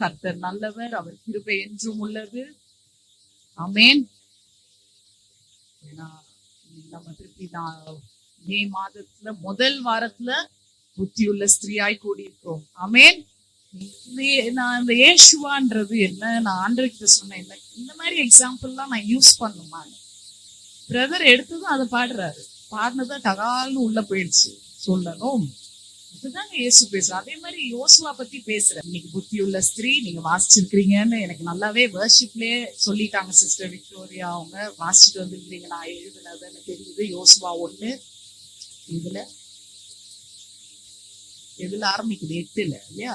கர்த்தர் நல்லவர், அவர் கிருபை என்றும் உள்ளது. ஆமென். நம்ம திருப்பி மே மாதத்துல முதல் வாரத்துல புத்தியுள்ள ஸ்திரீயாய் கூடியிருக்கிறோம். ஆமென். நான் இந்த ஏசுவான்றது என்ன, நான் ஆண்டவர்கிட்ட சொன்னேன், என்ன இந்த மாதிரி எக்ஸாம்பிள்லாம் நான் யூஸ் பண்ணுமா? பிரதர் எடுத்ததும் அதை பாடுறாரு, பாடினதான் டகால்னு உள்ள போயிடுச்சு. சொல்லணும் இதுதாங்க இயேசு பேசுற. அதே மாதிரி யோசுவா பத்தி பேசுறேன். இன்னைக்கு புத்தியுள்ள ஸ்திரீ நீங்க வாசிச்சிருக்கிறீங்கன்னு எனக்கு நல்லாவே வர்ஷிப்லயே சொல்லிட்டாங்க. சிஸ்டர் விக்டோரியா அவங்க வாசிச்சுட்டு வந்துருக்கீங்க. நான் எழுதுனதுன்னு தெரியுது. யோசுவா 1 எதுல ஆரம்பிக்குது? 8ல இல்லையா?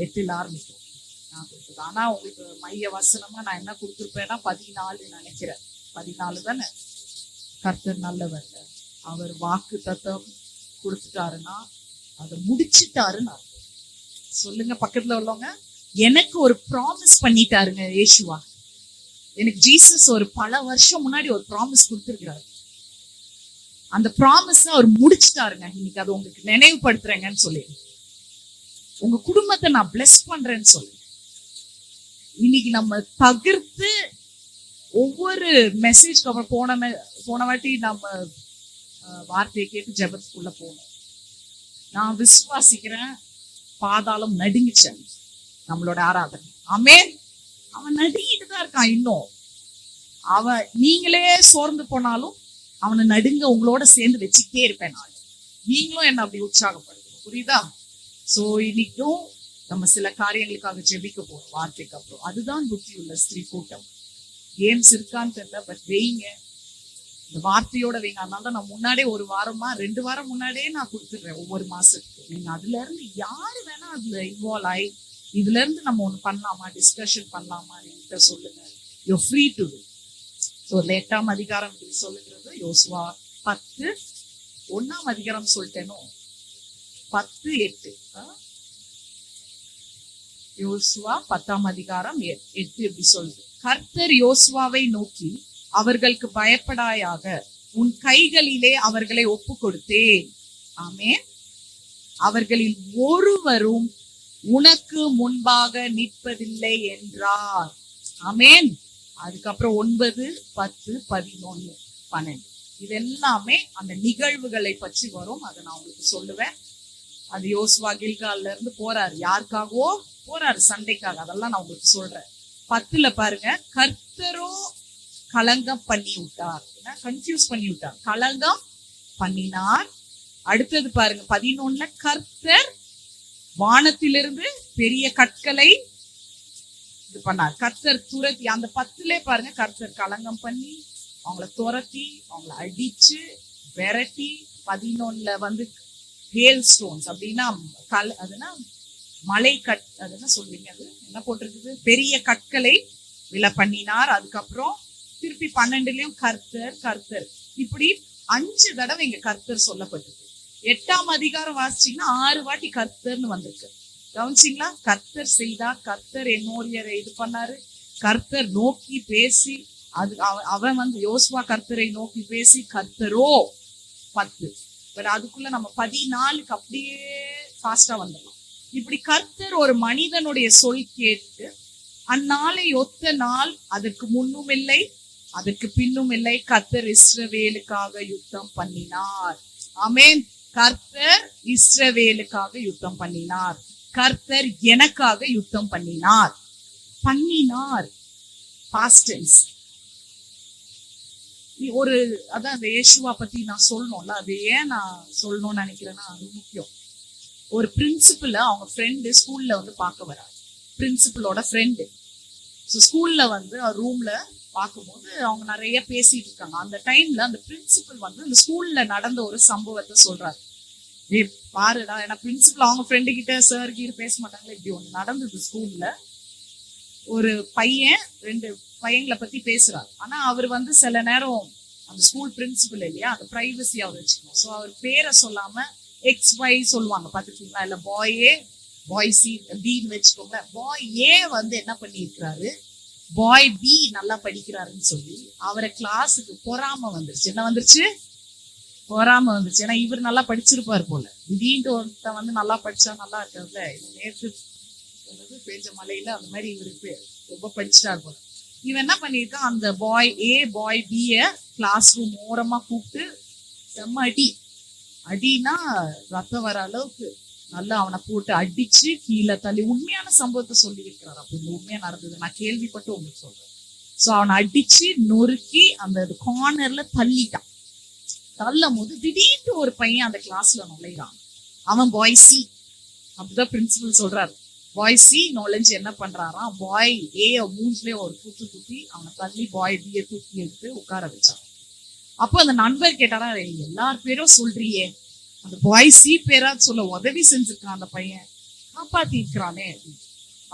8ல ஆரம்பிக்கும். ஆனா உங்களுக்கு மைய வசனமா நான் என்ன கொடுத்துருப்பேன்னா 14 நினைக்கிறேன். 14 தானே. கர்த்தர் நல்லவர், அவர் வாக்கு தத்தம் கொடுத்துட்டாருன்னா அதை முடிச்சுட்டாருன்னு அர்த்தம். சொல்லுங்க பக்கத்துல உள்ளவங்க, எனக்கு ஒரு ப்ராமிஸ் பண்ணிட்டாருங்க ஏசுவா. எனக்கு ஜீசஸ் ஒரு பல வருஷம் முன்னாடி ஒரு ப்ராமிஸ் கொடுத்துருக்கிறாரு. அந்த ப்ராமிஸ் அவர் முடிச்சுட்டாருங்க. இன்னைக்கு அது உங்களுக்கு நினைவுபடுத்துறேங்கன்னு சொல்லி, உங்க குடும்பத்தை நான் பிளஸ் பண்றேன்னு சொல்லி, இன்னைக்கு நம்ம தவிர்த்து ஒவ்வொரு மெசேஜ்க்கு அப்புறம் போன வாட்டி நம்ம வார்த்தையை கேட்டு ஜெபத்துக்குள்ள போனோம். நான் விசுவாசிக்கிறேன் பாதாளம் நடுங்கிச்சேன் நம்மளோட ஆராதனை. ஆமென். அவன் நடுங்கிட்டு தான் இருக்கான் இன்னும். அவன் நீங்களே சோர்ந்து போனாலும் அவனை நடுங்க உங்களோட சேர்ந்து வச்சுக்கிட்டே இருப்பேன் நான். நீங்களும் என்ன அப்படி உற்சாகப்படுத்தணும், புரியுதா? சோ இன்னைக்கும் நம்ம சில காரியங்களுக்காக ஜெபிக்க போறோம் வார்த்தைக்கு அப்புறம். அதுதான் புத்தியுள்ள ஸ்திரீ கூட்டம். கேம்ஸ் இருக்கான்னு தெரியல, பட் வெயிங்க, இந்த வார்த்தையோட வைங்க. அதனால நான் முன்னாடியே 1 வாரமா 2 வாரம் முன்னாடியே நான் கொடுத்துடுறேன் ஒவ்வொரு மாசத்துக்கு. நீங்க அதுல இருந்து யாரு வேணா அதுல இன்வால்வ் ஆகி இதுல இருந்து நம்ம ஒண்ணு பண்ணலாமா, டிஸ்கஷன் பண்ணலாமா என்கிட்ட சொல்லுங்க. You free to to. So 8ஆம் அதிகாரம் இப்படி சொல்லுகிறது. யோசுவா 10 1ஆம் அதிகாரம் சொல்லிட்டேனோ, 10:8. யோசுவா 10ஆம் அதிகாரம் 8 இப்படி சொல்லுது. கர்த்தர் யோசுவாவை நோக்கி, அவர்களுக்கு பயப்படாயாக, உன் கைகளிலே அவர்களை ஒப்பு கொடுத்தேன். ஆமென். அவர்களில் ஒருவரும் உனக்கு முன்பாக நிற்பதில்லை என்றார். ஆமென். அதுக்கப்புறம் 9, 10, 11, 12 இது எல்லாமே அந்த நிகழ்வுகளை பற்றி வரும். அதை நான் உங்களுக்கு சொல்லுவேன். அது யோசுவா கில்கால்ல இருந்து போறாரு. யாருக்காகவோ போறாரு, சண்டைக்காக. அதெல்லாம் நான் உங்களுக்கு சொல்றேன். 10ல பாருங்க, கர்த்தரோ களங்கம் பண்ணி விட்டார். கன்ஃபியூஸ் பண்ணி விட்டார், களங்கம் பண்ணினார். அடுத்தது பாருங்க 11ல, கர்த்தர் வானத்திலிருந்து பெரிய கற்களை இது பண்ணார். கர்த்தர் துரத்தி. அந்த 10லே பாருங்க, கர்த்தர் களங்கம் பண்ணி அவங்கள துரத்தி அவங்கள அடிச்சு விரட்டி. 11ல வந்து ஹேல் ஸ்டோன்ஸ் அப்படின்னா அதுனா மலை அது என்ன சொல்றீங்க, அது என்ன போட்டிருக்குது, பெரிய கற்களை விழ பண்ணினார். அதுக்கப்புறம் திருப்பி 12லயும் கர்த்தர் கர்த்தர், இப்படி 5 தடவை இங்க கர்த்தர் சொல்லப்பட்டிருக்கு. 8ஆம் அதிகாரம் வாசிச்சீங்கன்னா 6 வாட்டி கர்த்தர்னு வந்திருக்கு. கவனிச்சிங்களா? கர்த்தர் செய்தா, கர்த்தர் என்னோரியரை இது பண்ணாரு, கர்த்தர் நோக்கி பேசி, அது அவன் வந்து யோசுவா கர்த்தரை நோக்கி பேசி, கர்த்தரோ 10. பட் அதுக்குள்ள நம்ம 14க்கு அப்படியே ஃபாஸ்டா வந்துடலாம். இப்படி கர்த்தர் ஒரு மனிதனுடைய சொல் கேட்டு, அந்நாளை ஒத்த நாள் அதற்கு முன்னும் இல்லை அதற்கு பின்னும் இல்லை, கர்த்தர் இஸ்ரவேலுக்காக யுத்தம் பண்ணினார். ஆமென். கர்த்தர் இஸ்ரவேலுக்காக யுத்தம் பண்ணினார். கர்த்தர் எனக்காக யுத்தம் பண்ணினார். Past tense. ஒரு அதான் அந்த இயேசுவா பத்தி நான் சொல்லணும்ல, அது ஏன் நான் சொல்லணும்னு நினைக்கிறேன்னா அது முக்கியம். ஒரு பிரின்சிபல் அவங்க ஃப்ரெண்டு ஸ்கூல்ல வந்து பார்க்க வராரு. பிரின்சிபலோட ஃப்ரெண்டு. ஸோ ஸ்கூல்ல வந்து ரூம்ல பார்க்கும்போது அவங்க நிறைய பேசிட்டு இருக்காங்க. அந்த டைம்ல அந்த பிரின்சிபல் வந்து அந்த ஸ்கூல்ல நடந்த ஒரு சம்பவத்தை சொல்றாரு. பாருடா, ஏன்னா பிரின்சிபல் அவங்க ஃப்ரெண்டு கிட்ட சார் கீழ் பேச மாட்டாங்களே, இப்படி ஒண்ணு நடந்தது ஸ்கூல்ல. ஒரு பையன் 2 பையங்களை பத்தி பேசுறாரு. ஆனா அவர் வந்து சில நேரம் அந்த ஸ்கூல் பிரின்சிபல் இல்லையா, அந்த பிரைவசி அவர் வச்சுக்கணும். ஸோ அவர் பேரை சொல்லாம XY சொல்லுவாங்க, பாத்துருக்கீங்களா? இல்ல பாய் ஏ பாய் சி பின்னு வச்சுக்கோங்களேன். பாய் ஏ வந்து என்ன பண்ணிருக்கிறாரு, பாய் பி நல்லா படிக்கிறாருன்னு சொல்லி அவரை கிளாஸுக்கு பொறாம வந்துருச்சு. என்ன வந்துருச்சு? பொறாம வந்துருச்சு. ஏன்னா இவர் நல்லா படிச்சிருப்பாரு போல. திடீர்னு ஒருத்தன் வந்து நல்லா படிச்சா நல்லா இருக்காதுல்ல. நேற்று பேஞ்ச மலையில அந்த மாதிரி இவருக்கு ரொம்ப படிச்சுட்டாரு போல. இவன் என்ன பண்ணிருக்கான், அந்த பாய் பிய கிளாஸ் ரூம் ஓரமா கூப்பிட்டு செம்ம அடினா ரத்தம் வர அளவுக்கு நல்லா அவனை போட்டு அடிச்சு கீழே தள்ளி, உண்மையான சம்பவத்தை சொல்லி இருக்கிறார். அப்படி உண்மையா நடந்தது, நான் கேள்விப்பட்டு உங்களுக்கு சொல்றேன். சோ அவனை அடிச்சு நொறுக்கி அந்த கார்னர்ல தள்ளிட்டான். தள்ளும் போது திடீர்னு ஒரு பையன் அந்த கிளாஸ்ல நுழைறான். அவன் பாய் சி, அப்படிதான் பிரின்சிபல் சொல்றாரு. பாய் சி நுழைஞ்சு என்ன பண்றாராம், பாய் ஏ மூஞ்சிலே ஒரு குத்தி அவனை தள்ளி பாய் பிய தூக்கி எடுத்து உட்கார வச்சான். அப்போ அந்த நண்பர் கேட்டாரா, எல்லார் பேரும் சொல்றியே, அந்த பாய் சி பேரா சொல்ல உதவி செஞ்சிருக்கான் அந்த பையன், காப்பாத்தி இருக்கிறானே.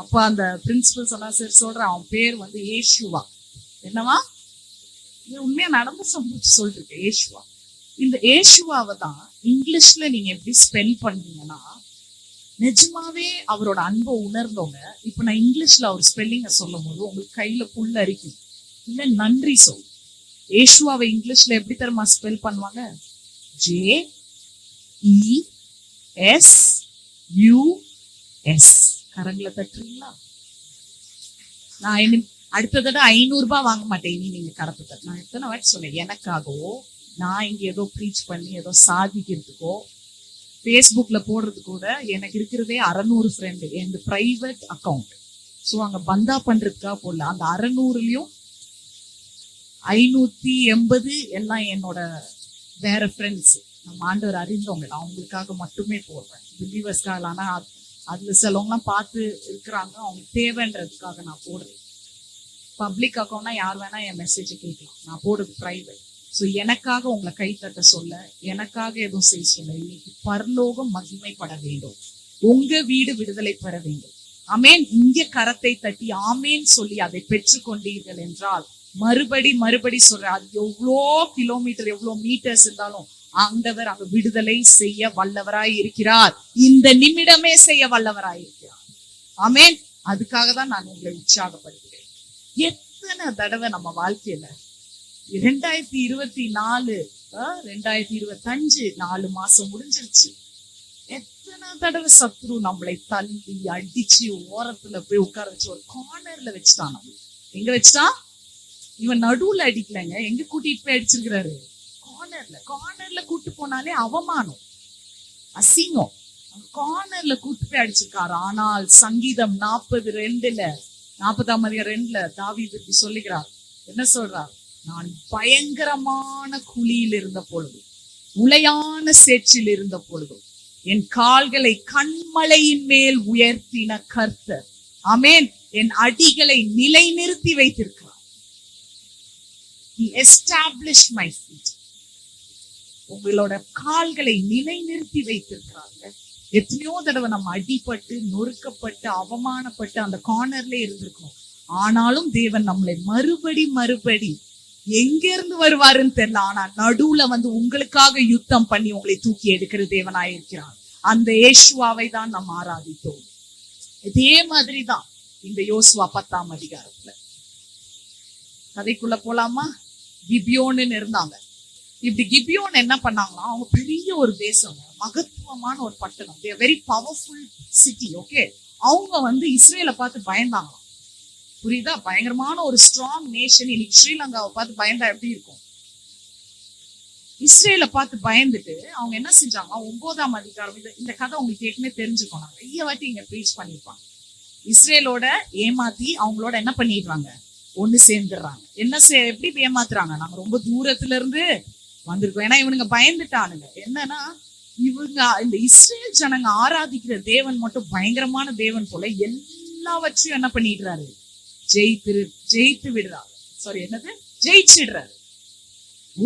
அப்ப அந்த பிரின்சிபல் சொன்னா, சரி சொல்றேன், அவன் பேர் வந்து ஏசுவா. என்னவா? உண்மையா நடந்த சம்பவத்தை சொல்லிருக்கு, ஏசுவா. இந்த ஏசுவாவை தான் இங்கிலீஷ்ல நீங்க எப்படி ஸ்பெல் பண்ணீங்கன்னா நிஜமாவே அவரோட அன்பை உணர்ந்தவங்க. இப்ப நான் இங்கிலீஷ்ல அவர் ஸ்பெல்லிங்க சொல்லும் போது உங்களுக்கு கையில புல் அரிக்கும், இல்ல நன்றி சொல். ஏசுவாவை இங்கிலீஷ்ல எப்படி தெரியுமா ஸ்பெல் பண்ணுவாங்க? JESUS. கரங்களை தட்டுறீங்களா? நான் அடுத்த தடவை 500 ரூபாய் வாங்க மாட்டேன். இனி நீங்க கரத்தை தட்டு. நான் எத்தனை வாட்டி சொன்னேன், எனக்காகவோ நான் இங்க ஏதோ ப்ரீச் பண்ணி ஏதோ சாதிக்கிறதுக்கோ ஃபேஸ்புக்ல போடுறது கூட எனக்கு இருக்கிறதே 600 ஃப்ரெண்டு, என் பிரைவேட் அக்கௌண்ட். ஸோ அங்க பந்தா பண்றதுக்காக போடல. அந்த 600லயும் 580 எல்லாம் என்னோட வேற ஃப்ரெண்ட்ஸ், நம்ம ஆண்டவர் அறிந்தவங்க, அவங்களுக்காக மட்டுமே போடுறேன், பிலீவர்ஸ்க்காக. ஆனா அதுல சிலவங்கலாம் பார்த்து இருக்கிறாங்க, அவங்களுக்கு தேவைன்றதுக்காக நான் போடுறேன். பப்ளிக் அக்கௌண்ட்னா யார் வேணா என் மெசேஜ் கேட்கலாம், நான் போடுறது பிரைவேட். ஸோ எனக்காக உங்களை கை தட்ட சொல்ல, எனக்காக எதுவும் செய்ய சொல்ல, இன்னைக்கு பரலோகம் மகிமைப்பட வேண்டும், உங்க வீடு விடுதலை பெற வேண்டும். ஆமேன். இங்க கரத்தை தட்டி ஆமேன் சொல்லி அதை பெற்றுக்கொண்டீர்கள் என்றால் மறுபடி சொல்ற, அது எவ்வளோ கிலோமீட்டர் எவ்வளோ மீட்டர்ஸ் இருந்தாலும் ஆண்டவர் அங்க விடுதலை செய்ய வல்லவராய் இருக்கிறார். இந்த நிமிடமே செய்ய வல்லவராய் இருக்கிறார். ஆமேன். அதுக்காக தான் நான் உங்களை உற்சாகப்படுத்துகிறேன். எத்தனை தடவை நம்ம வாழ்க்கையில 2024 2025 4 மாசம் முடிஞ்சிருச்சு, எத்தனை தடவை சத்ரு நம்மளை தள்ளி அடிச்சு ஓரத்துல போய் உட்கார வச்சு ஒரு கார்னர்ல வச்சுட்டான். நம்ம எங்க வச்சுட்டான்? இவன் நடுவுல அடிக்கலங்க, எங்க கூட்டிட்டு போய் அடிச்சிருக்கிறாரு? கார்னர்ல கூட்டு போனாலே அவமானம், அசிங்கம். கார்னர்ல கூட்டு போய் அடிச்சிருக்காரு. ஆனால் சங்கீதம் 40:2 தாவீது இப்படி சொல்லுகிறார். என்ன சொல்றார்? நான் பயங்கரமான குழியில் இருந்த பொழுதும் உளையான சேற்றில் இருந்த பொழுதும் என் கால்களை கண்மலையின் மேல் உயர்த்தின கர்த்தர், ஆமென், என் அடிகளை நிலைநிறுத்தி வைத்திருக்கிறார். He established my feet. உங்களோட கால்களை நிலைநிறுத்தி வைத்திருக்கிறாங்க. எத்தனையோ தடவை நம்ம அடிபட்டு நொறுக்கப்பட்டு அவமானப்பட்டு அந்த கார்னர்ல இருந்திருக்கோம். ஆனாலும் தேவன் நம்மளை மறுபடி எங்க இருந்து வருவாருன்னு தெரியல, ஆனா நடுவுல வந்து உங்களுக்காக யுத்தம் பண்ணி உங்களை தூக்கி எடுக்கிற தேவனாயிருக்கிறார். அந்த யேசுவாவை தான் நம்ம ஆராதித்தோம். இதே மாதிரிதான் இந்த யோசுவா 10ஆம் அதிகாரத்துல. கதைக்குள்ள போலாமா? கிபியோன்னு இருந்தாங்க. இப்படி கிபியோன் என்ன பண்ணாங்கன்னா, அவங்க பெரிய ஒரு தேசம், மகத்துவமான ஒரு பட்டணம், வெரி பவர்ஃபுல் சிட்டி. ஓகே, அவங்க வந்து இஸ்ரேலை பார்த்து பயந்தாங்க. புரியுதா? பயங்கரமான ஒரு ஸ்ட்ராங் நேஷன். இன்னைக்கு ஸ்ரீலங்காவை பார்த்து பயந்தா எப்படி இருக்கும்? இஸ்ரேலை பார்த்து பயந்துட்டு அவங்க என்ன செஞ்சாங்க, 9ஆம் அதிகாரம், இந்த கதை உங்களுக்கு ஏற்கனவே தெரிஞ்சுக்கணும், நான் நிறைய வாட்டி இங்க ப்ரீச் பண்ணிருப்பாங்க. இஸ்ரேலோட ஏமாத்தி அவங்களோட என்ன பண்ணிடுறாங்க, ஒண்ணு சேர்ந்துடுறாங்க. எப்படி ஏமாத்துறாங்க? நாங்க ரொம்ப தூரத்துல இருந்து வந்திருக்கோம். ஏன்னா இவனுங்க பயந்துட்டானுங்க. என்னன்னா, இவங்க இந்த இஸ்ரேல் ஜனங்க ஆராதிக்கிற தேவன் மட்டும் பயங்கரமான தேவன் போல எல்லாவற்றையும் என்ன பண்ணிடுறாரு, ஜெயித்து விடுறாரு. சாரி, என்னது, ஜெயிச்சிடுறாரு.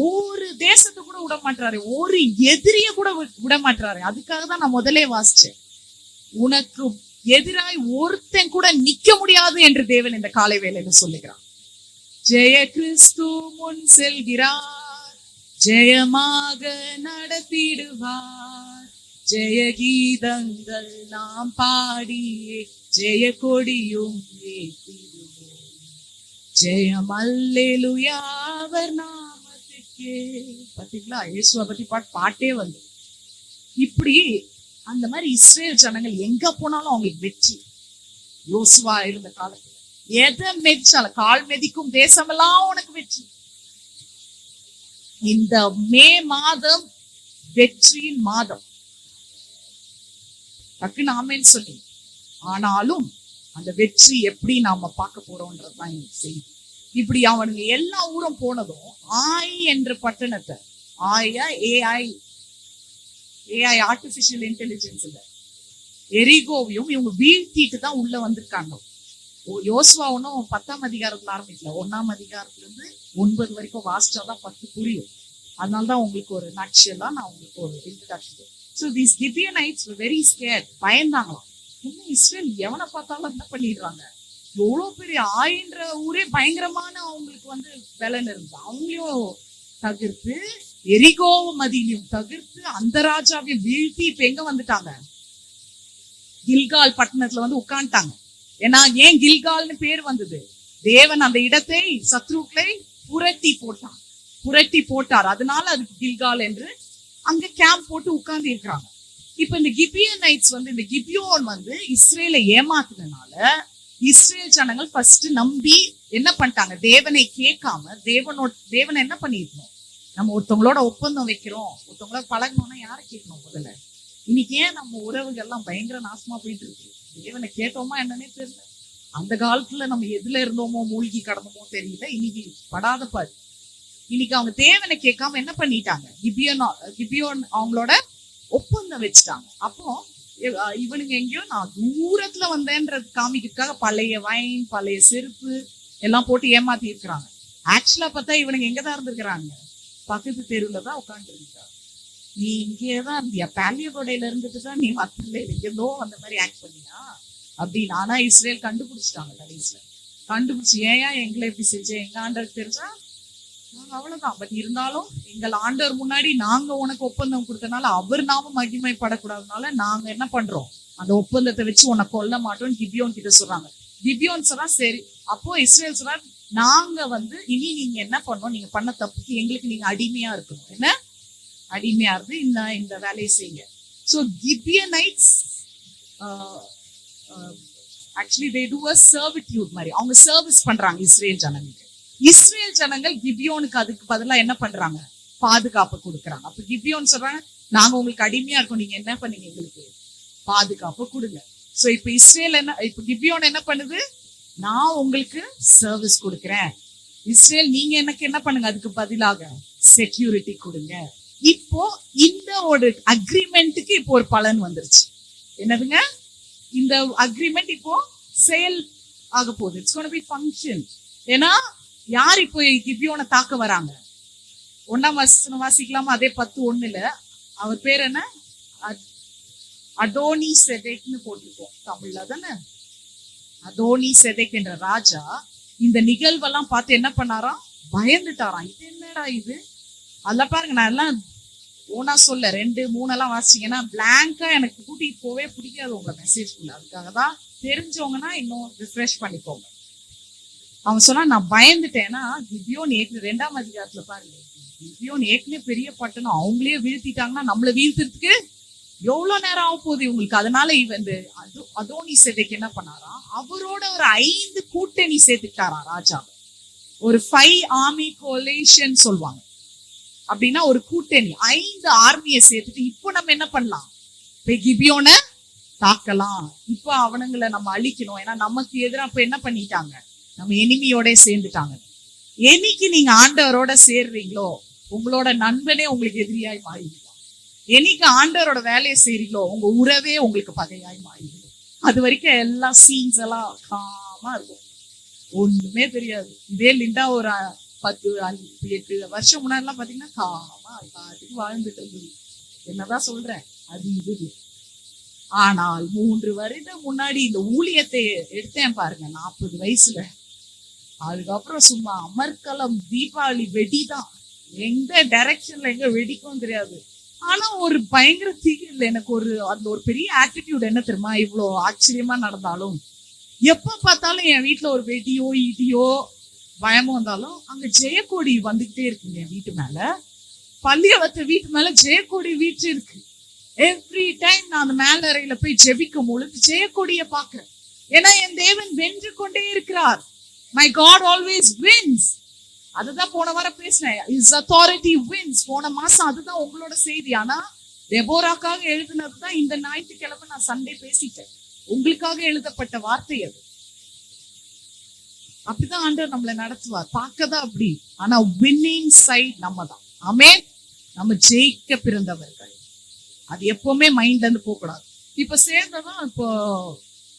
ஒரு தேசத்தை கூட விட மாட்டாரு, ஒரு எதிரிய கூட விட மாட்டாரு. அதுக்காக தான் நான் முதலே வாசிச்சேன், உனக்கு எதிராய் ஒருத்தன் கூட நிக்க முடியாது என்று தேவன் இந்த காலை வேளையில சொல்லுகிறான். ஜெய கிறிஸ்து முன் செல்கிறார், ஜெயமாக நடத்திடுவார், ஜெய கீதங்கள் நாம் பாடியே ஜெய கொடியும் ஏற்றிடுவோம், ஜெயம் அல்லேலூயா அவர் நாமத்துக்கே. பாத்தீங்களா, இயேசுவை பத்தி பாட்டே வந்து இப்படி அந்த மாதிரி இஸ்ரேல் ஜனங்கள் எங்க போனாலும் அவங்களுக்கு வெற்றி. யோசுவா இருந்த காலத்துல எதை மெதிச்சாலும் கால் மெதிக்கும் தேசமெல்லாம் உனக்கு வெற்றி. இந்த மே மாதம் வெற்றியின் மாதம். டக்குன்னு ஆமேன்னு சொல்லி, ஆனாலும் அந்த வெற்றி எப்படி நாம பார்க்க போறோம்ன்றதுதான் எனக்கு செய்தி. இப்படி அவனுங்க எல்லா ஊரும் போனதும் ஆய் என்ற பட்டணத்தை, ஆயா ஏஐ ஆர்டிபிஷியல் இன்டெலிஜென்ஸ் இல்ல, எரிகோவையும் இவங்க வீழ்த்திட்டு தான் உள்ள வந்திருக்காங்க. யோசுவா ஒன்னும் 10ஆம் அதிகாரத்துல ஆரம்பிக்கல, 1ஆம் அதிகாரத்துல இருந்து 9 வரைக்கும் வாசிச்சாதான் 10 புரியும். அதனாலதான் உங்களுக்கு ஒரு நட்சலா நான் உங்களுக்கு ஒரு introduction. So these Gibeonites were very scared. பயந்தாங்களாம். இன்னும் இஸ்ரேல் எவனை பார்த்தாலும் என்ன பண்ணிடுறாங்க, எவ்வளவு பெரிய ஆயின்ற ஊரே பயங்கரமான அவங்களுக்கு பலன் இருந்து அவங்களையும் தவிர்த்து, எரிகோ மதியிலையும் தவிர்த்து, அந்த ராஜாவையும் வீழ்த்தி இப்ப எங்க வந்துட்டாங்க, கில்கால் பட்டணத்துல உட்காந்துட்டாங்க. ஏன்னா ஏன் கில்கால்னு பேர் வந்தது, தேவன் அந்த இடத்தை சத்ருக்களை புரட்டி போட்டார், அதனால அதுக்கு கில்கால் என்று அங்க கேம்ப் போட்டு உட்கார்ந்து இருக்கிறாங்க. இப்ப இந்த கிபியோனைட்ஸ் இந்த கிபியோன் இஸ்ரேலை ஏமாத்துறதுனால இஸ்ரேல் ஜனங்கள் ஃபர்ஸ்ட் நம்பி என்ன பண்ணிட்டாங்க, தேவனை கேட்காம தேவனை என்ன பண்ணிருக்கணும், நம்ம ஒருத்தவங்களோட ஒப்பந்தம் வைக்கிறோம், ஒருத்தவங்களோட பழகணும்னா யாரை கேட்கணும் முதல்ல. இன்னைக்கு ஏன் நம்ம உறவுகள் எல்லாம் பயங்கர நாசமா போயிட்டு இருக்கு, தேவனை கேட்டோமா என்னன்னே தெரியல. அந்த காலத்துல நம்ம எதுல இருந்தோமோ மூழ்கி கடந்தோமோ தெரியல. இன்னைக்கு படாத பாரு. இன்னைக்கு அவங்க தேவனை கேட்காம என்ன பண்ணிட்டாங்க, கிபியோன் அவங்களோட ஒப்பந்தம் வச்சுட்டாங்க. அப்போ இவனுங்க எங்கேயோ நான் தூரத்துல வந்தேன்றது காமிக்கிறதுக்காக பழைய வைன், பழைய செருப்பு எல்லாம் போட்டு ஏமாத்தி இருக்கிறாங்க. ஆக்சுவலா பார்த்தா இவனுங்க எங்கதான் இருந்திருக்கிறாங்க, பக்கத்து தெருவுல தான் உட்காந்து இருக்காங்க. நீ இங்கேதான் இருந்தியா, பேலியகோடையில இருந்துட்டு தான் நீ மத்தில எங்கேதோ அந்த மாதிரி ஆக்ட் பண்ணியா அப்படின்னு. ஆனா இஸ்ரேல் கண்டுபிடிச்சிட்டாங்க. கடைசியில கண்டுபிடிச்சு, ஏன் எங்களை எப்படி செஞ்ச, எங்க ஆண்டருக்கு தெரிஞ்சா அவ்வளவுதான். பட் இருந்தாலும் எங்கள் ஆண்டவர் முன்னாடி நாங்க உனக்கு ஒப்பந்தம் கொடுத்தனால அவர் நாம மகிமைப்படக்கூடாதுனால நாங்க என்ன பண்றோம், அந்த ஒப்பந்தத்தை வச்சு உன்னை கொல்ல மாட்டோம்னு கிபியோன் கிட்ட சொல்றாங்க. கிபியோன் சொன்னா சரி. அப்போ இஸ்ரேல் சொல்றாரு, நாங்க இனி நீங்க என்ன பண்ணோம், நீங்க பண்ண தப்புக்கு எங்களுக்கு நீங்க அடிமையா இருக்கணும், என்ன அடிமையா இருந்து இந்த வேலையை செய்யுங்க. So Gibeonites actually they do a servitude மாதிரி அவங்க சர்வீஸ் பண்றாங்க இஸ்ரேல் ஜனங்களுக்கு. இஸ்ரேல் ஜனங்கள் கிபியோனுக்கு அதுக்கு பதிலா என்ன பண்றாங்க, பாதுகாப்பு கொடுக்குறாங்க. அப்ப கிபியோன் சொல்றாங்க, நாங்க உங்களுக்கு அடிமையா இருக்கோம், நீங்க என்ன பண்ணீங்க, எங்களுக்கு பாதுகாப்பு கொடுங்க. சோ இப்ப கிபியோன் என்ன பண்ணுது, நான் உங்களுக்கு சர்வீஸ் கொடுக்குறேன், இஸ்ரேல் நீங்க எனக்கு என்ன பண்ணுங்க, அதுக்கு பதிலாக செக்யூரிட்டி கொடுங்க. இப்போ இந்த ஒரு அக்ரிமெண்ட்டுக்கு இப்போ ஒரு பலன் வந்துருச்சு. என்னதுங்க, இந்த அக்ரிமெண்ட் இப்போ செயல் ஆக போகுது. It's gonna be function. ஏன்னா யார் இப்போ கிபியோனை தாக்க வராங்க, 1ஆம் வசனம் வாசிக்கலாமா, அதே 10:1 அவர் பேர் என்ன, அதோனி செதேக்னு போட்டிருக்கோம் தமிழ்ல தானே. அதோனி செதேக் என்ற ராஜா இந்த நிகழ்வெல்லாம் பார்த்து என்ன பண்ணாராம், பயந்துட்டாராம். இது என்னடா இது, அதெல்லாம் பாருங்க, நான் எல்லாம் ஓனா சொல்ல 2, 3 எல்லாம் வாசிச்சீங்கன்னா பிளாங்கா எனக்கு கூட்டிட்டு போவே பிடிக்காது உங்களை மெசேஜ்குள்ள. அதுக்காக தான் தெரிஞ்சவங்கன்னா இன்னும் ரிஃப்ரெஷ் பண்ணிக்கோங்க. அவன் சொன்னா நான் பயந்துட்டேன்னா, கிபியோன் 2ஆம் அதிகாரத்துல பாருங்க, கிபியோன் பெரிய பட்டணம், அவங்களே வீழ்த்திட்டாங்கன்னா நம்மள வீழ்த்துறதுக்கு எவ்வளவு நேரம் ஆக போகுது இவங்களுக்கு. அதனால அதோனி செதேக் என்ன பண்ணாராம், அவரோட ஒரு 5 கூட்டணி சேர்த்துக்கிட்டாராம் ராஜா. ஒரு 5 ஆர்மி கோலேஷன் சொல்லுவாங்க. அப்படின்னா ஒரு கூட்டணி 5 ஆர்மியை சேர்த்துட்டு இப்போ நம்ம என்ன பண்ணலாம், இப்ப கிபியோனை தாக்கலாம், இப்ப அவனுங்களை நம்ம அழிக்கணும். ஏன்னா நமக்கு எதிராக இப்ப என்ன பண்ணிட்டாங்க, நம்ம எனிமியோட சேர்ந்துட்டாங்க. என்னைக்கு நீங்க ஆண்டவரோட சேர்றீங்களோ உங்களோட நண்பனே உங்களுக்கு எதிரியாய் மாறிடுவான். என்னைக்கு ஆண்டவரோட வேலையை செய்றீங்களோ உங்க உறவே உங்களுக்கு பகையாய் மாறிடும். அது வரைக்கும் எல்லா சீன்ஸ் எல்லாம் காமா இருக்கும், ஒண்ணுமே தெரியாது. இதே லிண்டா ஒரு 10-8 வருஷம் முன்னாடிலாம் பாத்தீங்கன்னா காமா பாட்டுக்கு வாழ்ந்துட்டு இருந்தது. என்னதான் சொல்றேன், அது இது. ஆனால் 3 வருடம் முன்னாடி இந்த ஊழியத்தை எடுத்தேன் பாருங்க, 40 வயசுல. அதுக்கப்புறம் சும்மா அமர்கலம், தீபாவளி வெடிதான், எந்த டைரக்ஷன்ல எங்க வெடிக்கும் தெரியாது. ஆனா ஒரு பயங்கர திகில் எனக்கு, அந்த ஒரு பெரிய ஆட்டிடியூட் என்ன தெரியுமா, இவ்வளவு ஆச்சரியமா நடந்தாலும் எப்ப பார்த்தாலும் என் வீட்டுல ஒரு வெடியோ இடியோ பயமும் வந்தாலும் அங்க ஜெயக்கொடி வந்துகிட்டே இருக்குங்க. என் வீட்டு மேல, பள்ளியவத்த வீட்டு மேல ஜெயக்கொடி வீட்டு இருக்கு. எவ்ரி டைம் நான் அந்த மேல அறையில போய் ஜெபிக்கும் பொழுது ஜெயக்கொடிய பாக்குறேன். ஏன்னா என் தேவன் வென்று கொண்டே இருக்கிறார். My God always wins. அதுதான் போன வாரம் பேசினேன். Is authority wins. போன மாசம் அதுதான் உங்களோட செய்தி. ஆனா தெபோராக்காக எழுதினதுதான் இந்த ஞாயிற்றுக்கிழமை நான் சண்டே பேசிட்டேன். உங்களுக்காக எழுதப்பட்ட வார்த்தை அது. அப்படிதான் ஆண்டவர் நம்மளை நடத்துவார். பார்க்கதான் அப்படி, ஆனா வின்னிங் சைட் நம்ம தான். ஆமென். நம்ம ஜெயிக்க பிறந்தவர்கள். அது எப்பவுமே மைண்ட்ல இருந்து போக கூடாது. இப்ப சேர்ந்ததான் இப்போ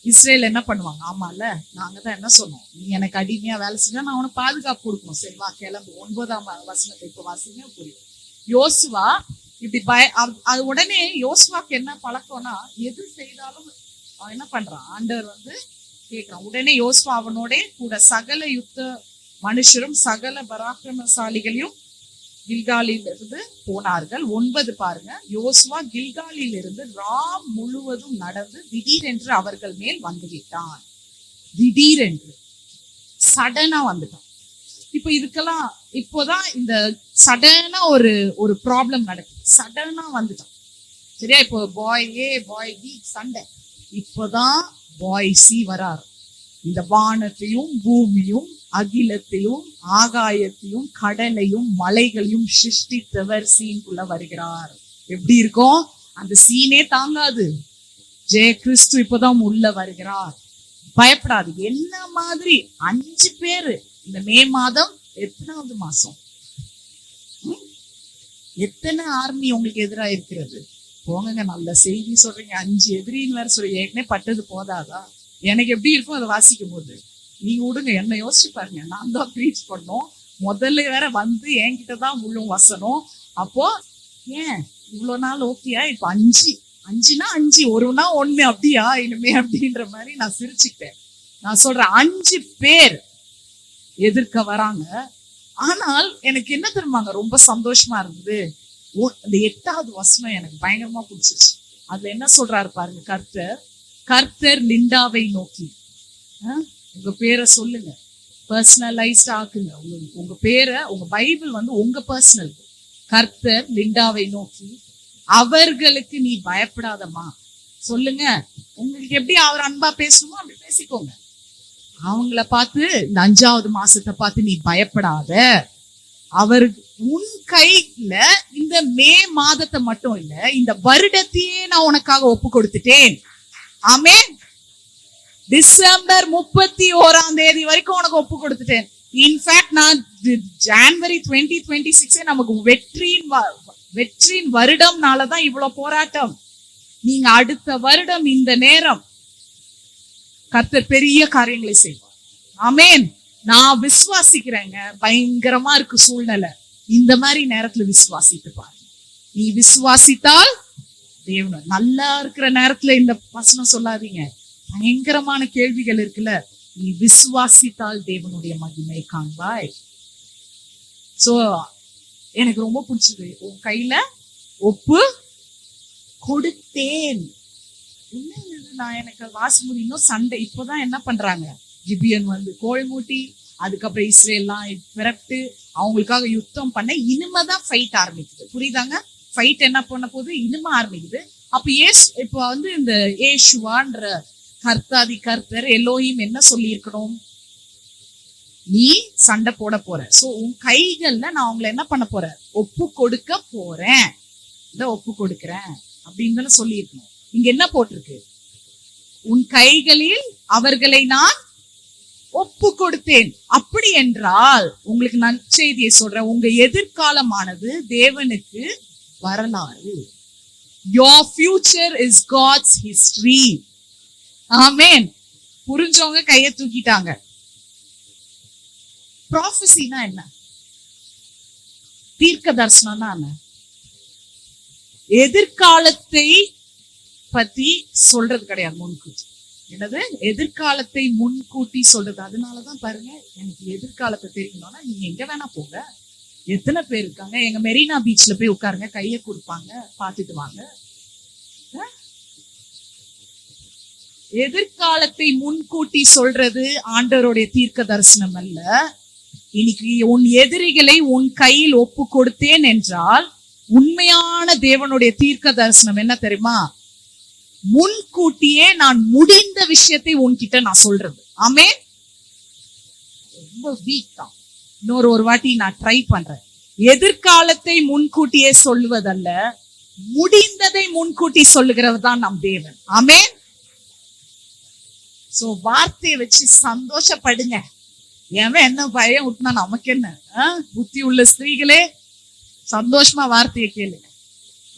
இஸ்ரேல் என்ன பண்ணுவாங்க? ஆமால, நாங்க தான் என்ன சொன்னோம், நீ எனக்கு அடிமையா வேலை செஞ்சா நான் உனக்கு பாதுகாப்பு கொடுக்கணும். சரி வா கிளம்பு. 9ஆம் வசனத்தை இப்ப வாசிங்க, புரியும். யோசுவா இப்படி அது உடனே யோசுவாக்கு என்ன பழக்கம்னா, எது செய்தாலும் அவன் என்ன பண்றான், ஆண்டவர் கேட்கிறான். உடனே யோசுவா அவனோட கூட சகல யுத்த மனுஷரும் சகல பராக்கிரமசாலிகளையும் கில்காலில் இருந்து போனார்கள். 9 பாருங்க. யோசுவா கில்காலில் இருந்து ராம் முழுவதும் நடந்து திடீரென்று அவர்கள் மேல் வந்துவிட்டான். திடீரென்று சடனா வந்துட்டான். இப்ப இதுக்கெல்லாம் இப்போதான் இந்த சடனா ஒரு ப்ராப்ளம் நடக்குது. சடனா வந்துட்டான். சரியா? இப்போ பாய் ஏ பாய் பி சண்டை. இப்பதான் பாய் சி வராரு. இந்த வானத்தையும் பூமியும் அகிலத்தையும் ஆகாயத்தையும் கடலையும் மலைகளையும் சிருஷ்டித்தவர் சீனுக்குள்ள வருகிறார். எப்படி இருக்கும்? அந்த சீனே தாங்காது. ஜெய கிறிஸ்து இப்பதான் உள்ள வருகிறார். பயப்படாது. என்ன மாதிரி 5 பேரு இந்த மே மாதம் எத்தனாவது மாசம்? எத்தனை ஆர்மி உங்களுக்கு எதிராக இருக்கிறது? போங்க, நல்ல செய்தி சொல்றீங்க. 5 எதிரின்னு வேற சொல்றீங்க. ஏற்கனவே பட்டது போதாதா? எனக்கு எப்படி இருக்கும் அதை வாசிக்கும் போது? நீங்க விடுங்க, என்ன யோசிச்சு பாருங்க. நான் தான் ப்ரீச் பண்ணோம். முதல்ல வேற என்கிட்டதான் முழும் வசனம். அப்போ ஏன் இவ்வளவு நாள் ஓகேயா? இப்ப 5னா 5, 1னா 1 அப்படியா இனிமே அப்படின்ற மாதிரி நான் சிரிச்சுக்கிட்டேன். நான் சொல்றேன் 5 பேர் எதிர்க்க வராங்க. ஆனால் எனக்கு என்ன தெரியுமாங்க ரொம்ப சந்தோஷமா இருந்தது? அந்த 8வது வசனம் எனக்கு பயங்கரமா பிடிச்சிருச்சு. அதுல என்ன சொல்றாரு பாருங்க. கர்த்தர் லிண்டாவை நோக்கி, உங்க பேரை சொல்லுங்க, பர்சனலைஸ்ட் ஆக்குங்க. உங்க பேரை, உங்க பைபிள் உங்க பர்சனல். கர்த்தர் லிண்டாவை நோக்கி, அவர்களுக்கு நீ பயப்படாதம்மா. சொல்லுங்க, உங்களுக்கு எப்படி அவர் அன்பா பேசணுமோ அப்படி பேசிக்கோங்க. அவங்கள பார்த்து இந்த 5வது மாசத்தை பார்த்து நீ பயப்படாத. அவர் உன் கையில இந்த மே மாதத்தை மட்டும் இல்ல, இந்த வருடத்தையே நான் உனக்காக ஒப்பு கொடுத்துட்டேன். ஆமென். டிசம்பர் 31ஆம் தேதி வரைக்கும் உனக்கு ஒப்பு கொடுத்துட்டேன். இன்ஃபேக்ட் நான் ஜனவரி 2026 நமக்கு வெற்றியின் வருடம்னாலதான் இவ்வளவு போராட்டம். நீங்க அடுத்த வருடம் இந்த நேரம் கர்த்தர் பெரிய காரியங்களை செய்வார். ஆமென். நான் விசுவாசிக்கிறேங்க. பயங்கரமா இருக்கு சூழ்நிலை. இந்த மாதிரி நேரத்துல விசுவாசித்து பாருங்க. நீ விசுவாசித்தால் தேவன். நல்லா இருக்கிற நேரத்துல இந்த வசனம் சொல்லாதீங்க. பயங்கரமான கேள்விகள் இருக்குல்ல. நீ விசுவாசித்தால் தேவனுடைய மகிமை காண்பாய். சோ எனக்கு ரொம்ப பிடிச்சது, உன் கையில ஒப்பு கொடுத்தேன். நான் எனக்கு வாசிமுடி இன்னும் சண்டை. இப்பதான் என்ன பண்றாங்க, கிபியன் கோழி மூட்டி, அதுக்கப்புறம் இஸ்ரேல்லாம் விரட்டு, அவங்களுக்காக யுத்தம் பண்ண. இனிமேதான் ஃபைட் ஆரம்பிக்குது. புரியுதாங்க? ஃபைட் என்ன பண்ண போது இனிமே ஆரம்பிக்குது. அப்ப இப்ப இந்த ஏசுவான்ற கர்த்தாதி கர்த்தர் எல்லோயும் என்ன சொல்லி இருக்கணும்? நீ சண்டை போட போற. சோ உன் கைகள்ல நான் அவங்களை என்ன பண்ண போறேன்? ஒப்பு கொடுக்க போறேன். ஒப்பு கொடுக்கிறேன் அப்படின்னு சொல்லி இருக்கணும். இங்க என்ன போட்டிருக்கு? உன் கைகளில் அவர்களை நான் ஒப்பு கொடுத்தேன். அப்படி என்றால் உங்களுக்கு நற்செய்தியை சொல்றேன். உங்க எதிர்காலமானது தேவனுக்கு வரலாறு. Your future is God's history. ஆமென். புரிஞ்சவங்க கையை தூக்கிட்டாங்க. ப்ராஃபஸினா என்ன? தீர்க்க தரிசனம்னா என்ன? எதிர்காலத்தை பத்தி சொல்றது கிடையாது, முன்கூட்டி. என்னது? எதிர்காலத்தை முன்கூட்டி சொல்றது. அதனாலதான் பாருங்க, எனக்கு எதிர்காலத்தை தெரியணும்னா நீங்க எங்க வேணா போங்க. எத்தனை பேர் இருக்காங்க, எங்க மெரினா பீச்ல போய் உட்காருங்க, கையை கொடுப்பாங்க, பாத்துட்டு வாங்க. எதிர்காலத்தை முன்கூட்டி சொல்றது ஆண்டவருடைய தீர்க்க தரிசனம் அல்ல. இன்னைக்கு உன் எதிரிகளை உன் கையில் ஒப்பு கொடுத்தேன் என்றால் உண்மையான தேவனுடைய தீர்க்க தரிசனம் என்ன தெரியுமா? முன்கூட்டியே நான் முடிந்த விஷயத்தை உன்கிட்ட நான் சொல்றது. ஆமென். ரொம்ப வீக் தான். ஒரு வாட்டி நான் ட்ரை பண்றேன். எதிர்காலத்தை முன்கூட்டியே சொல்லுவதல்ல, முடிந்ததை முன்கூட்டி சொல்லுகிறவர் தான் நம் தேவன். ஆமென். சோ வார்த்தையை வச்சு சந்தோஷப்படுங்க. எவன் என்ன பயம் விட்டுனா நமக்கு என்ன? புத்தி உள்ள ஸ்திரீகளே சந்தோஷமா வார்த்தையை கேளுங்க.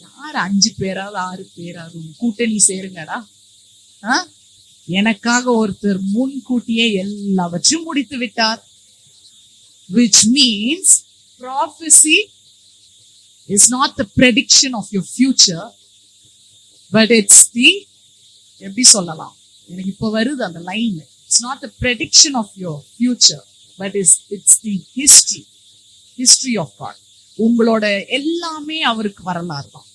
யார் 5 பேராவது 6 பேராவது கூட்டணி சேருங்கடா. எனக்காக ஒருத்தர் முன்கூட்டியே எல்லாவற்றையும் முடித்து விட்டார். Which means prophecy is not the prediction of your future, but it's the, எப்படி சொல்லலாம், எனக்கு இப்ப வருது அந்த line. It's not the prediction of your future, but it's the history of God. உங்களோட எல்லாமே அவருக்கு வரலாறு தான்.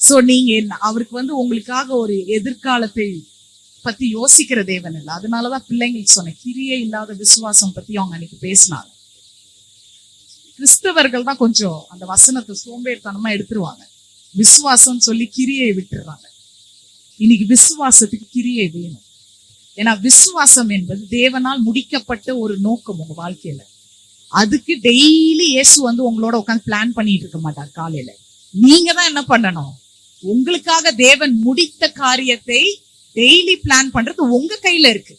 சோ நீங்க என்ன, அவருக்கு உங்களுக்காக ஒரு எதிர்காலத்தை பத்தி யோசிக்கிற தேவன் இல்லை. அதனாலதான் பிள்ளைங்களுக்கு சொன்ன கிரியை இல்லாத விசுவாசம் பத்தி அவங்க அன்னைக்கு பேசினாங்க. கிறிஸ்தவர்கள் தான் கொஞ்சம் அந்த வசனத்தை சோம்பேறித்தனமா எடுத்துருவாங்க. விசுவாசம் சொல்லி கிரியை விட்டுறாங்க. இன்னைக்கு விசுவாசத்துக்கு கிரியை வேணும். ஏன்னா விசுவாசம் என்பது தேவனால் முடிக்கப்பட்ட ஒரு நோக்கம் உங்க வாழ்க்கையில. அதுக்கு டெய்லி இயேசு உங்களோட உட்காந்து பிளான் பண்ணிட்டு இருக்க மாட்டார். காலையில நீங்க தான் என்ன பண்ணணும், உங்களுக்காக தேவன் முடித்த காரியத்தை டெய்லி பிளான் பண்றது உங்க கையில இருக்கு.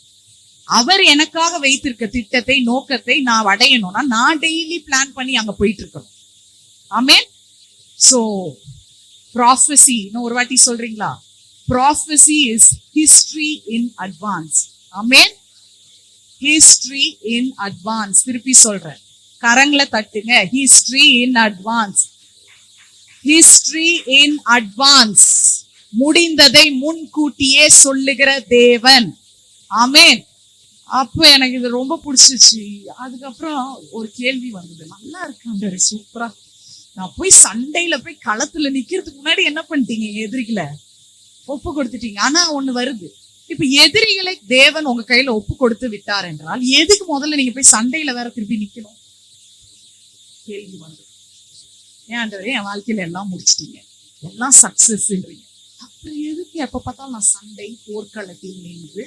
அவர் எனக்காக வைத்திருக்க திட்டத்தை, நோக்கத்தை நான் அடையணும்னா நான் டெய்லி பிளான் பண்ணி அங்க போயிட்டு இருக்கணும். ஆமென். சோ ப்ராஃபஸி, இன்னும் ஒரு வாட்டி சொல்றீங்களா? Prophecy is history in advance. Amen. History in advance. திருப்பி சொல்றேன், கரங்களை தட்டுங்க. History in advance. History in advance. முடிந்ததை முன்கூட்டியே சொல்லுகிற தேவன். ஆமென். அப்ப எனக்கு இது ரொம்ப பிடிச்சிச்சு. அதுக்கப்புறம் ஒரு கேள்வி வந்தது. நல்லா இருக்கு, சூப்பரா. நான் போய் சண்டையில போய் களத்துல நிக்கிறதுக்கு முன்னாடி என்ன பண்ணிட்டீங்க? எதிரிகளை ஒப்பு கொடுத்துட்டீங்க. ஆனா ஒண்ணு வருது, இப்ப எதிரிகளை தேவன் உங்க கையில ஒப்பு கொடுத்து விட்டார் என்றால் எதுக்கு முதல்ல நீங்க போய் சண்டையில வேற திருப்பி நிக்கணும்? கேள்வி வந்து, ஏன் ஆண்டவரே என் வாழ்க்கையில எல்லாம் முடிச்சிட்டீங்க, எல்லாம் சக்சஸ்ன்றீங்க, அப்புறம் எதுக்கு எப்ப பார்த்தாலும் நான் சண்டை போர்க்களத்தில் நின்று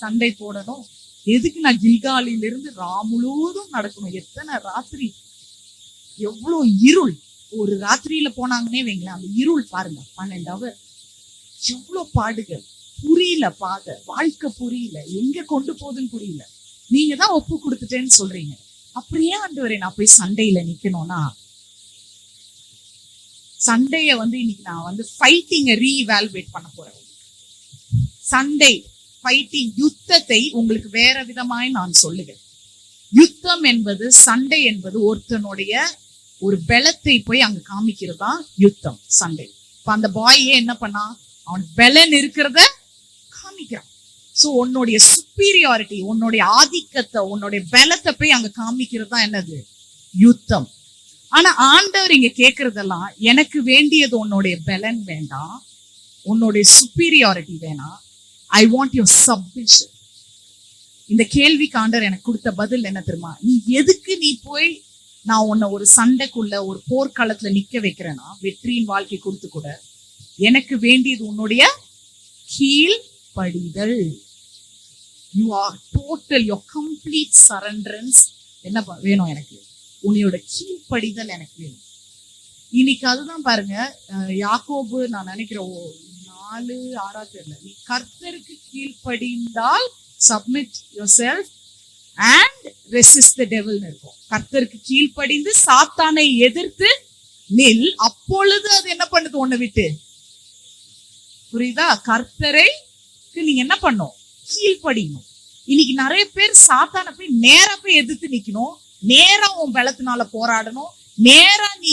சண்டை போடணும்? எதுக்கு நான் கில்காலிலிருந்து முழுவதும் நடக்கணும்? எத்தனை ராத்திரி, எவ்வளவு இருள். ஒரு ராத்திரியில போனாங்கன்னே வைங்களேன், அந்த இருள் பாருங்க, 12 hour, எவ்வளவு பாடுகள், புரியல, பாதை வாழ்க்கை புரியல, எங்க கொண்டு போகுதுன்னு புரியல. நீங்க தான் ஒப்பு கொடுத்துட்டேன்னு சொல்றீங்க. அப்படியே ஆண்டவரே நான் போய் சண்டையில நிக்கணும்னா, சண்டைய இன்னைக்கு நான் ஃபைட்டிங்க ரீஇவாலுவேட் பண்ண போறேன். சண்டை, ஃபைட்டிங், யுத்தத்தை உங்களுக்கு வேற விதமாய் நான் சொல்லுவேன். யுத்தம் என்பது, சண்டை என்பது ஒருத்தனுடைய ஒரு பலத்தை போய் அங்க காமிக்கிறதா யுத்தம், சண்டை. இப்ப அந்த பாயே என்ன பண்ணா, அவன் பலன் இருக்கிறத காமிக்கிறான். சோ உன்னுடைய சுப்பீரியாரிட்டி, உன்னுடைய ஆதிக்கத்தை, உன்னுடைய பலத்தை போய் அங்க காமிக்கிறதா என்னது? யுத்தம். ஆனா ஆண்டவர் இங்க கேக்குறதெல்லாம், எனக்கு வேண்டியது உன்னுடைய பலன் வேண்டாம், உன்னுடைய சுப்பீரியாரிட்டி வேணாம், ஐ வாண்ட் யுவர் சப்மிஷன். இந்த கேள்விக்கு ஆண்டவர் எனக்கு கொடுத்த பதில் என்ன தெரியுமா? நீ எதுக்கு நீ போய் நான் உன்னை ஒரு சண்டைக்குள்ள, ஒரு போர்க்களத்துல நிக்க வைக்கிறேன்னா, வெற்றியின் வாழ்க்கை கொடுத்து கூட எனக்கு வேண்டியது உன்னுடைய கீழ்ப்படிதல். You are total, your complete surrenderance. என்ன வேணும் எனக்கு? உன்னையோட கீழ்ப்படிதல் எனக்கு வேணும். இன்னைக்கு அதுதான் பாருங்க, யாக்கோபு நான் நினைக்கிறேன் 4:6 தெரியல, நீ கர்த்தருக்கு கீழ்ப்படிந்தால் சப்மிட் யுவர்செல்ஃப் அண்ட் ரெசிஸ்ட் தி டெவில்னு இருக்கும். கர்த்தருக்கு கீழ்ப்படிந்து சாத்தானை எதிர்த்து நில், அப்பொழுது அது என்ன பண்ணுது? உன்னை விட்டு, புரியுதா? கர்த்தரை நீங்க என்ன பண்ணும்? கீழ்ப்படியணும். இன்னைக்கு நிறைய பேர் சாத்தானை போய் நேரா போய் எதிர்த்து நிக்கணும், நேரா உன் பலத்தினால போராடணும், நேரா நீ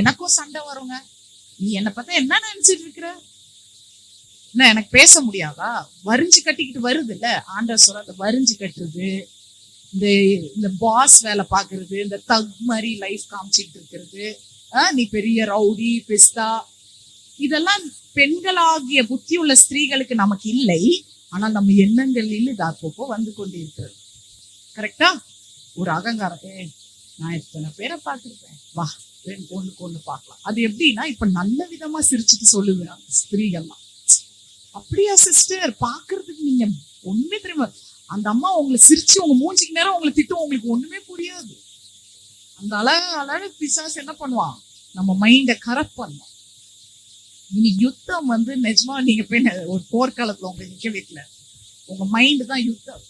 எனக்கும் சண்டை வருங்க, நீ என்னை பார்த்தா என்ன நினைச்சிட்டு இருக்கிற, என்ன எனக்கு பேச முடியாதா? வரிஞ்சு கட்டிக்கிட்டு வருது இல்ல, ஆண்டவர் சொல்ற அந்த வரிஞ்சு கட்டுறது, இந்த பாஸ் வேலை பாக்குறது, இந்த தக் மாதிரி லைஃப் காமிச்சிட்டு இருக்கிறது, நீ பெரிய ரவுடி பிஸ்தா, இதெல்லாம் பெண்களாகிய புத்தி உள்ள ஸ்திரீகளுக்கு நமக்கு இல்லை. ஆனால் நம்ம எண்ணங்களில் இது அப்பப்போ வந்து கொண்டு இருக்கிறது. கரெக்டா? ஒரு அகங்காரம், நான் இத்தனை பேரை பார்த்திருப்பேன், வா ஒண்ணுக்கு ஒண்ணு பார்க்கலாம். அது எப்படின்னா, இப்ப நல்ல விதமா சிரிச்சுட்டு சொல்லுவேன் ஸ்திரீகள்லாம், அப்படியா சிஸ்டர், பாக்குறதுக்கு நீங்க ஒண்ணுமே தெரியுமா, அந்த அம்மா உங்களை சிரிச்சு உங்க மூஞ்சிக்கு நேரம் உங்களை திட்டும், உங்களுக்கு ஒண்ணுமே புரியாது. அந்த அழகு பிசாசு என்ன பண்ணுவான், நம்ம மைண்ட கரெக்ட் பண்ணுவான். இனி யுத்தம் நிஜமா நீங்க போய் ஒரு போர்க்காலத்துல உங்களை நிக்க வைக்கல, உங்க மைண்ட் தான் யுத்தம்.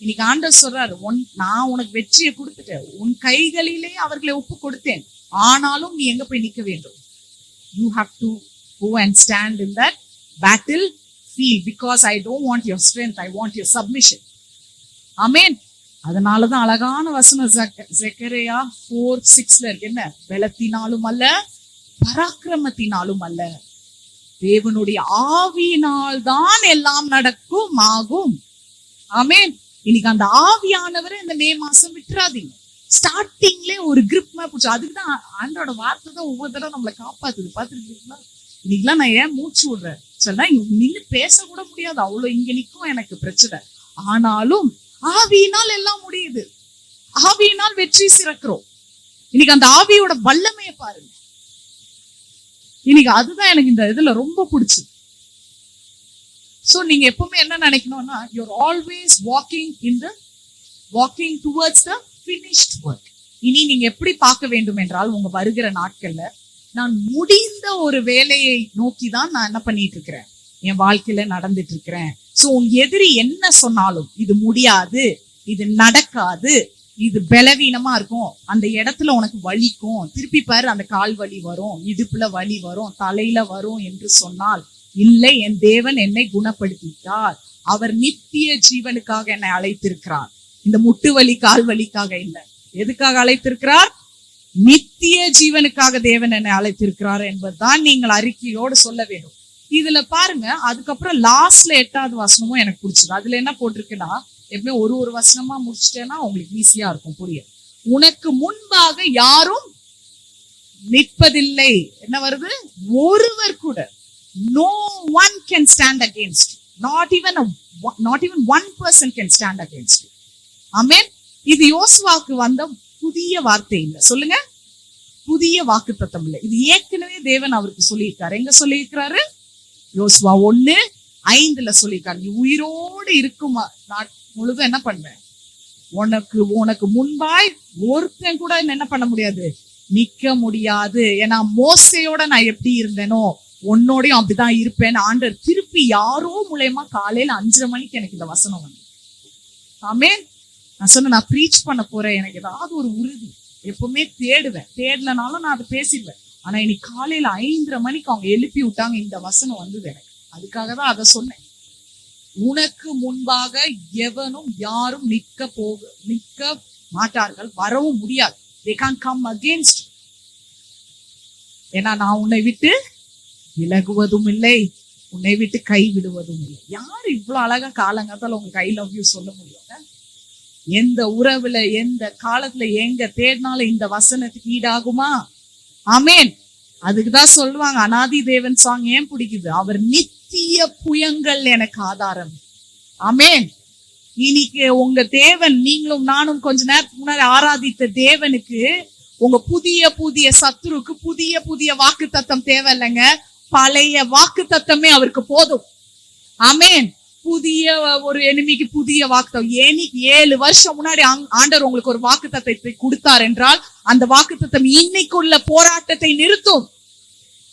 இன்னைக்கு ஆண்டவர் சொல்றாரு, நான் உனக்கு வெற்றியை கொடுத்துட்டேன், உன் கைகளிலே அவர்களை ஒப்பு கொடுத்தேன், ஆனாலும் நீ எங்க போய் நிக்க வேண்டும். You have to go and stand in that battle field because I don't want your strength, I want your submission. Amen. அதனாலதான் அழகான வசனம் செக்கரியா 4:6 இருக்கு. என்ன? பலத்தினாலும் அல்ல, பராக்கிரமத்தினாலும் அல்ல, தேவனுடைய ஆவியினால் தான் எல்லாம் நடக்கும் ஆகும். ஆமென். இன்னைக்கு அந்த ஆவியானவரை இந்த மே மாசம் விட்டுறாதீங்க. ஸ்டார்டிங்ல ஒரு கிரிப் பிடிச்சா, அதுக்குதான் ஆண்டோட வார்த்தை தான் ஒவ்வொரு தடவை நம்மளை காப்பாத்துது. பாத்துருக்கீங்களா? இன்னைக்கெல்லாம் நான் ஏன் மூச்சு விடுறேன் சொன்னா, நின்று பேச கூட முடியாது, அவ்வளவு இங்க நிக்கும் எனக்கு பிரச்சனை. ஆனாலும் ஆவியினால் எல்லாம் முடியுது, ஆவியினால் வெற்றி சிறக்கிறோம். இன்னைக்கு அந்த ஆவியோட வல்லமையை பாருங்க. இன்னைக்கு அதுதான் எனக்கு இந்த இதுல ரொம்ப பிடிச்சது. சோ நீங்க எப்பவுமே என்ன நினைக்கணும்னா, you're always walking towards the finished work. இனி நீங்க எப்படி பார்க்க வேண்டும் என்றால், உங்க வருகிற நாட்கள்ல நான் முடிந்த ஒரு வேலையை நோக்கி தான் நான் என்ன பண்ணிட்டு இருக்கிறேன், என் வாழ்க்கையில நடந்துட்டு இருக்கிறேன். சோ உன் எதிரி என்ன சொன்னாலும், இது முடியாது, இது நடக்காது, இது பலவீனமா இருக்கும், அந்த இடத்துல உனக்கு வலிக்கும், திருப்பி பாரு அந்த கால் வலி வரும், இடுப்புல வலி வரும், தலையில வரும் என்று சொன்னால், இல்லை, என் தேவன் என்னை குணப்படுத்திட்டார், அவர் நித்திய ஜீவனுக்காக என்னை அழைத்திருக்கிறார். இந்த முட்டு வலி கால் வலிக்காக இல்லை. எதுக்காக அழைத்திருக்கிறார்? நித்திய ஜீவனுக்காக தேவன் என்னை அழைத்திருக்கிறார் என்பதுதான் நீங்கள் அறிக்கையோடு சொல்ல வேண்டும். இதுல பாருங்க, அதுக்கப்புறம் லாஸ்ட்ல 8வது வசனமும் எனக்கு பிடிச்சது. அதுல என்ன போட்டிருக்குன்னா, எப்பவுமே ஒரு வசனமா முடிச்சிட்டேன்னா உங்களுக்கு ஈஸியா இருக்கும் புரிய. உனக்கு முன்பாக யாரும் நிற்பதில்லை. என்ன வருது? ஒருவர் கூட. No one can stand against you. Not even one person can stand against you. Amen. இது யோசுவாக்கு வந்த புதிய வார்த்தை இல்லை. சொல்லுங்க, புதிய வாக்குத்தத்தம் இல்லை. இது ஏற்கனவே தேவன் அவருக்கு சொல்லியிருக்காரு. எங்க சொல்லியிருக்கிறாரு? யோசுவா 1:5 சொல்லியிருக்காரு. நீ உயிரோடு இருக்கும் நாட் முழுதும் என்ன பண்ணுவேன், உனக்கு முன்பாய் ஒருத்தன் கூட என்ன பண்ண முடியாது, நிக்க முடியாது. ஏன்னா மோசையோட நான் எப்படி இருந்தேனோ உன்னோடையும் அப்படிதான் இருப்பேன்னு ஆண்டவர் திருப்பி யாரோ மூலயமா காலையில 5:30 மணிக்கு எனக்கு இந்த வசனம் வந்து. ஆமென். நான் சொன்ன, நான் ப்ரீச் பண்ண போறேன், எனக்கு ஏதாவது ஒரு உறுதி எப்பவுமே தேடுவேன், தேடலனாலும் நான் அதை பேசிடுவேன். ஆனா இன்னைக்கு காலையில 5:30 மணிக்கு அவங்க எழுப்பி விட்டாங்க, இந்த வசனம் வந்தது எனக்கு. அதுக்காக தான் அதை சொன்னேன். உனக்கு முன்பாக எவனும் யாரும் நிற்க மாட்டார்கள், வரவும் முடியாது. They can't come against you. ஏன்னா நான் உன்னை விட்டு விலகுவதும் இல்லை, உன்னை விட்டு கை விடுவதும் இல்லை. யாரு இவ்வளவு அழகா காலங்காத்தால உங்க ஐ லவ் யூ சொல்ல முடியும்? எந்த உறவுல எந்த காலத்துல எங்க தேடினாலும் இந்த வசனத்துக்கு ஈடாகுமா? ஆமேன். அதுக்குதான் சொல்லுவாங்க, அனாதி தேவன் சாங் ஏன் பிடிக்குது? அவர் நித்திய புயங்கள் எனக்கு ஆதாரம். ஆமேன். இன்னைக்கு உங்க தேவன், நீங்களும் நானும் கொஞ்ச நேரத்துக்கு முன்னாடி ஆராதித்த தேவனுக்கு உங்க புதிய சத்துருக்கு புதிய வாக்கு தத்தம் தேவை இல்லைங்க. பழைய வாக்கு தத்தமே அவருக்கு போதும். ஆமேன். புதிய ஒரு எனிமிக்கு புதிய வாக்குத்தம். 7 வருஷம் முன்னாடி ஆண்டவர் உங்களுக்கு ஒரு வாக்கு தத்தத்தை கொடுத்தார் என்றால், அந்த வாக்கு தத்தம் இன்னைக்குள்ள போராட்டத்தை நிறுத்தும்.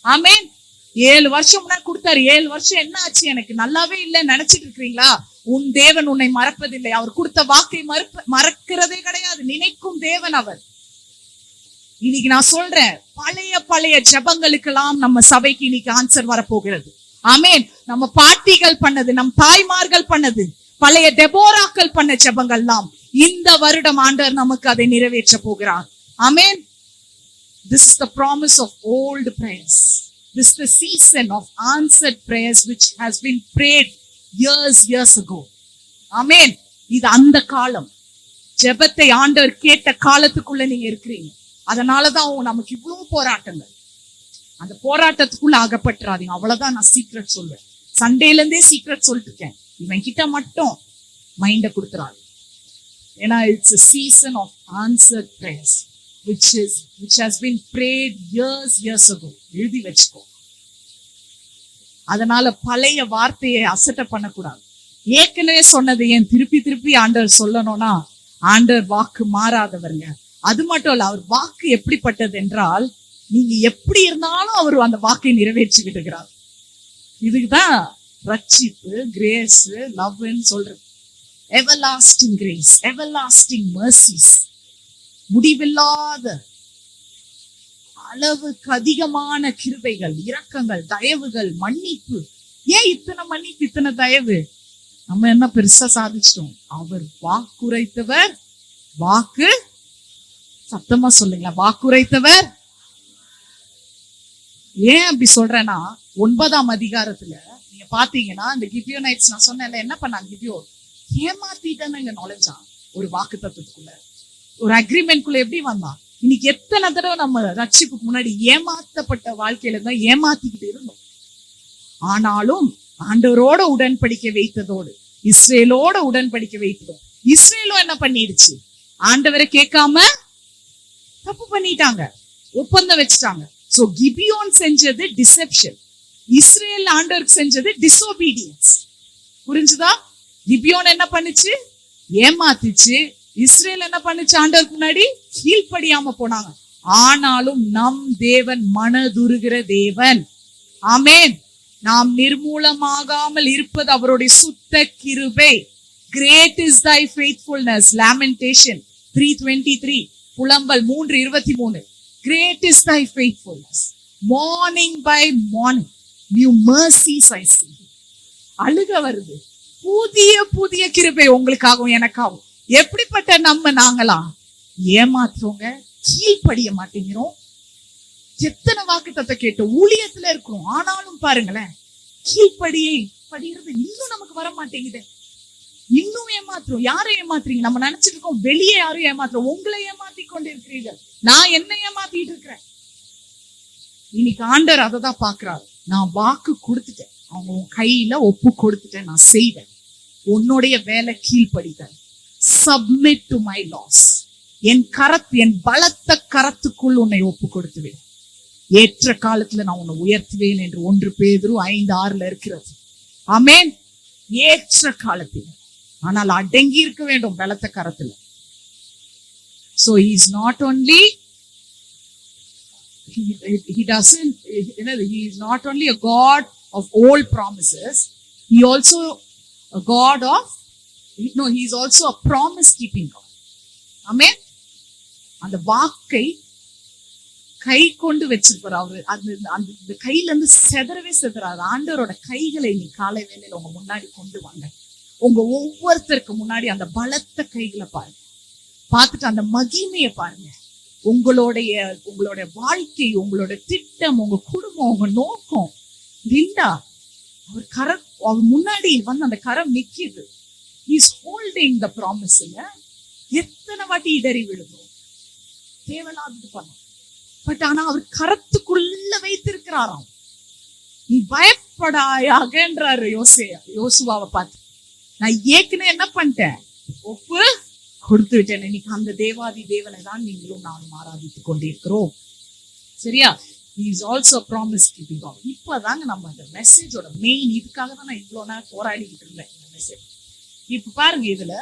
ஆமேன். 7 வருஷம் முன்னாடி கொடுத்தாரு. 7 வருஷம் என்ன ஆச்சு, எனக்கு நல்லாவே இல்லை நினைச்சிட்டு இருக்கிறீங்களா? உன் தேவன் உன்னை மறப்பதில்லை. அவர் கொடுத்த வாக்கை மறக்கிறதே கிடையாது. நினைக்கும் தேவன் அவர். இன்னைக்கு நான் சொல்றேன், பழைய ஜெபங்களுக்கெல்லாம் நம்ம சபைக்கு இன்னைக்கு ஆன்சர் வரப்போகிறது. ஆமேன். நம்ம பாட்டிகள் பண்ணது, நம் தாய்மார்கள் பண்ணது, பழைய டெபோராக்கள் பண்ண ஜெபங்கள்லாம் இந்த வருடம் ஆண்டவர் நமக்கு அதை நிறைவேற்ற போகிறார். ஆமேன். This is the promise of old prayers. This is the season of answered prayers which has been prayed years ago. ஆமேன். இது அந்த காலம், ஜெபத்தை ஆண்டவர் கேட்ட காலத்துக்குள்ள நீங்க இருக்கிறீங்க. அதனாலதான் நமக்கு இவ்வளவு போராட்டங்கள். அந்த போராட்டத்துக்குள்ள அகப்பட்டுறாதீங்க. அவ்வளவுதான் நான் சீக்ரெட் சொல்வேன். சண்டேல இருந்தே சீக்ரெட் சொல்லிட்டு இருக்கேன். இவன் கிட்ட மட்டும் மைண்ட கொடுத்துறாரு. ஏன்னா it's a season of answered prayers which has been prayed years ago. எழுதி வச்சுக்கோ. அதனால பழைய வார்த்தையை அசட்ட பண்ணக்கூடாது. ஏற்கனவே சொன்னது ஏன் திருப்பி திருப்பி ஆண்டவர் சொல்லணும்னா, ஆண்டவர் வாக்கு மாறாதவருங்க. அது மட்டும் இல்ல, அவர் வாக்கு எப்படிப்பட்டது என்றால், நீங்க எப்படி இருந்தாலும் அவர் அந்த வாக்கை நிறைவேற்றி விடுகிறார். இதுக்குதான் ரட்சிப்பு, கிரேஸ், லவ்னு சொல்றது. எவர்லாஸ்டிங் கிரேஸ், எவர்லாஸ்டிங் மர்சிஸ், முடிவில்லாத அளவுக்கு அதிகமான கிருபைகள், இரக்கங்கள், தயவுகள், மன்னிப்பு. ஏன் இத்தனை மன்னிப்பு, இத்தனை தயவு? நம்ம என்ன பெருசா சாதிச்சிட்டோம்? அவர் வாக்குரைத்தவர், வாக்கு சத்தமா சொல்லுங்களா, வாக்குரைத்தவர். ஏன் அப்படி சொல்றேன்னா, 9ஆம் அதிகாரத்துல நீங்க பாத்தீங்கன்னா, இந்த கிபியோனைட்ஸ் நான் சொன்னேன்ல, என்ன பண்ணாங்க? கிபியோன் ஏமாத்திட்டானுங்க, நுழைஞ்சான் ஒரு வாக்கு தத்துவத்துக்குள்ள, ஒரு அக்ரிமெண்ட்குள்ள. எப்படி வந்தான்? இன்னைக்கு எத்தனை தடவை நம்ம ரட்சிப்புக்கு முன்னாடி ஏமாத்தப்பட்ட வாழ்க்கையில தான் ஏமாத்திக்கிட்டு இருந்தோம். ஆனாலும் ஆண்டவரோட உடன்படிக்கை வைத்ததோடு, இஸ்ரேலோட உடன்படிக்கை வைத்ததோம். இஸ்ரேலும் என்ன பண்ணிடுச்சு? ஆண்டவரை கேட்காம தப்பு பண்ணிட்டாங்க, ஒப்பந்தம் வச்சுட்டாங்க. சோ கிபியோன் செஞ்சது டிசெப்ஷன், இஸ்ரேல் ஆண்டவருக்கு செஞ்சது டிசோபீடியன்ஸ். புரிஞ்சுதா? கிபியோன் என்ன பண்ணுச்சு? ஏமாத்திச்சு. இஸ்ரேல் என்ன பண்ணுச்சு? ஆண்டவருக்கு முன்னாடி கீழ்ப்படியாம போனாங்க. ஆனாலும் நம் தேவன் மனதுருகிற தேவன். ஆமென். நாம் நிர்மூலமாகாமல் இருப்பது அவருடைய சுத்த கிருபை. Great is thy faithfulness. Lamentation 3:23. புலம்பல் 3:23. Great is thy faithfulness. Morning by morning new mercies I see. அழுக வருது. புதிய புதிய கிருபை உங்களுக்காகவும் எனக்காகவும். எப்படிப்பட்ட நாங்களா ஏமாத்துறோங்க, கீழ்ப்படிய மாட்டேங்கிறோம். எத்தனை வாக்குத்தத்தை கேட்டு ஊழியத்துல இருக்கிறோம், ஆனாலும் பாருங்களேன், கீழ்ப்படியை படிக்கிறது இன்னும் நமக்கு வர மாட்டேங்குது. இன்னும் ஏமாத்துறோம். யாரை ஏமாத்துறீங்க? நம்ம நினைச்சிட்டு இருக்கோம் வெளியே யாரும் ஏமாத்துறோம். உங்களை ஏமாத்தி கொண்டு இருக்கிறீர்கள். நான் என்ன ஏமாத்திட்டு இருக்கிறேன்? இன்னைக்கு ஆண்டவர் அதை தான் பாக்குறாரு. நான் வாக்கு கொடுத்துட்டேன், அவங்க உன் கையில ஒப்பு கொடுத்துட்டேன், நான் செய்வேன். உன்னுடைய வேலை கீழ்ப்படிதல். Submit to my laws. என் பலத்த கரத்துக்குள் உன்னை ஒப்பு கொடுத்துவேன். ஏற்ற காலத்துல நான் உன்னை உயர்த்துவேன் என்று 1 பேதுரு 5:6 இருக்கிறது. ஆமென். ஏற்ற காலத்தில், ஆனால் அடங்கி இருக்க வேண்டும் பலத்த கரத்துல. So he is not only he is not only a God of all promises, he also a God of he is also a promise keeping God. ஆமென். அந்த வாக்கை கை கொண்டு வச்சிருப்பார் அவரு. அந்த கையில இருந்து செதறவே செதறாது. ஆண்டவரோட கைகளை நீ காலை வேளையில உங்க முன்னாடி கொண்டு வாங்க. உங்க ஒவ்வொருத்தருக்கு முன்னாடி அந்த பலத்த கைகளை பாருங்க, பார்த்துட்டு அந்த மகிமையை பாருங்க. உங்களுடைய வாழ்க்கை, உங்களோட திட்டம், உங்க குடும்பம், உங்க நோக்கம் இல்லா அவர் முன்னாடி வந்து அந்த கரம் நிக்கிது. He is holding the promise. எத்தனை வாட்டி இடறி விழுந்தோம், தேவையில்லாதது பண்ணோம். பட் ஆனா அவர் கரத்துக்குள்ள வைத்திருக்கிறாராம். நீ பயப்படாயாகன்றாரு யோசுவாவை பார்த்து. நான் ஏற்கனவே என்ன பண்ணிட்டேன்? ஒப்பு கொடுத்து விட்டேன். இன்னைக்கு அந்த தேவாதி தேவனை தான் நீங்களும் நானும் ஆராதித்துக் கொண்டிருக்கிறோம். சரியா? He is also a promise keeping God. இப்பதாங்க நம்ம அந்த மெசேஜோட மெயின், இதுக்காக தான் நான் இவ்வளவு நேரம் போராடிக்கிட்டு இருந்தேன் இந்த மெசேஜ். இப்ப பாருங்க, இதுல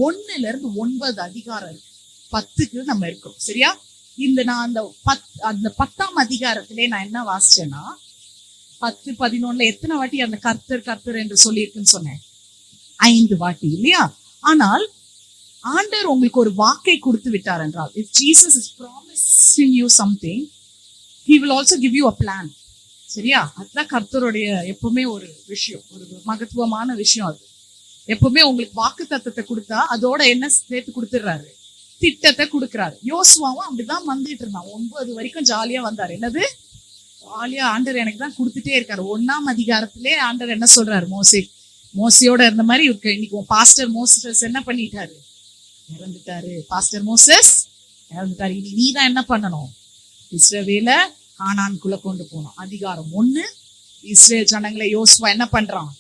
1 to 9 அதிகாரம் இருக்கு. 10க்கு நம்ம இருக்கோம். சரியா? நான் அந்த 10ஆம் அதிகாரத்திலே நான் என்ன வாசிச்சேன்னா, 10, 11 எத்தனை வாட்டி அந்த கர்த்தர் என்று சொல்லியிருக்குன்னு சொன்னேன்? 5 வாட்டி இல்லையா? ஆனால் ஆண்டவர் உங்களுக்கு ஒரு வாக்கை கொடுத்து விட்டார் என்றால், if Jesus is promising you something, he will also give you a plan. சரியா? அதுதான் கர்த்தருடைய எப்பவுமே ஒரு விஷயம், ஒரு மகத்துவமான விஷயம். அது எப்பவுமே உங்களுக்கு வாக்கு தத்தத்தை கொடுத்தா அதோட என்ன சேர்த்து கொடுத்துடுறாரு? திட்டத்தை கொடுக்கிறாரு. யோசுவாவும் அப்படிதான் வந்துட்டு இருந்தான். 9 வரைக்கும் ஜாலியா வந்தாரு. என்னது ஜாலியா? ஆண்டவர் எனக்கு தான் கொடுத்துட்டே இருக்காரு. 1ஆம் அதிகாரத்திலே ஆண்டவர் என்ன சொல்றாரு? மோசையோட இருந்த மாதிரி இருக்கு. இன்னைக்கு பாஸ்டர் மோசஸ் என்ன பண்ணிட்டாரு? இறந்துட்டாரு. பாஸ்டர் மோசஸ் இறந்துட்டாரு. இனி நீ தான் என்ன பண்ணணும்? இஸ்ரவேல கானான்குள்ள கொண்டு போனோம். அதிகாரம் 1. இஸ்ரேல் ஜனங்களை யோசுவா என்ன பண்றான்?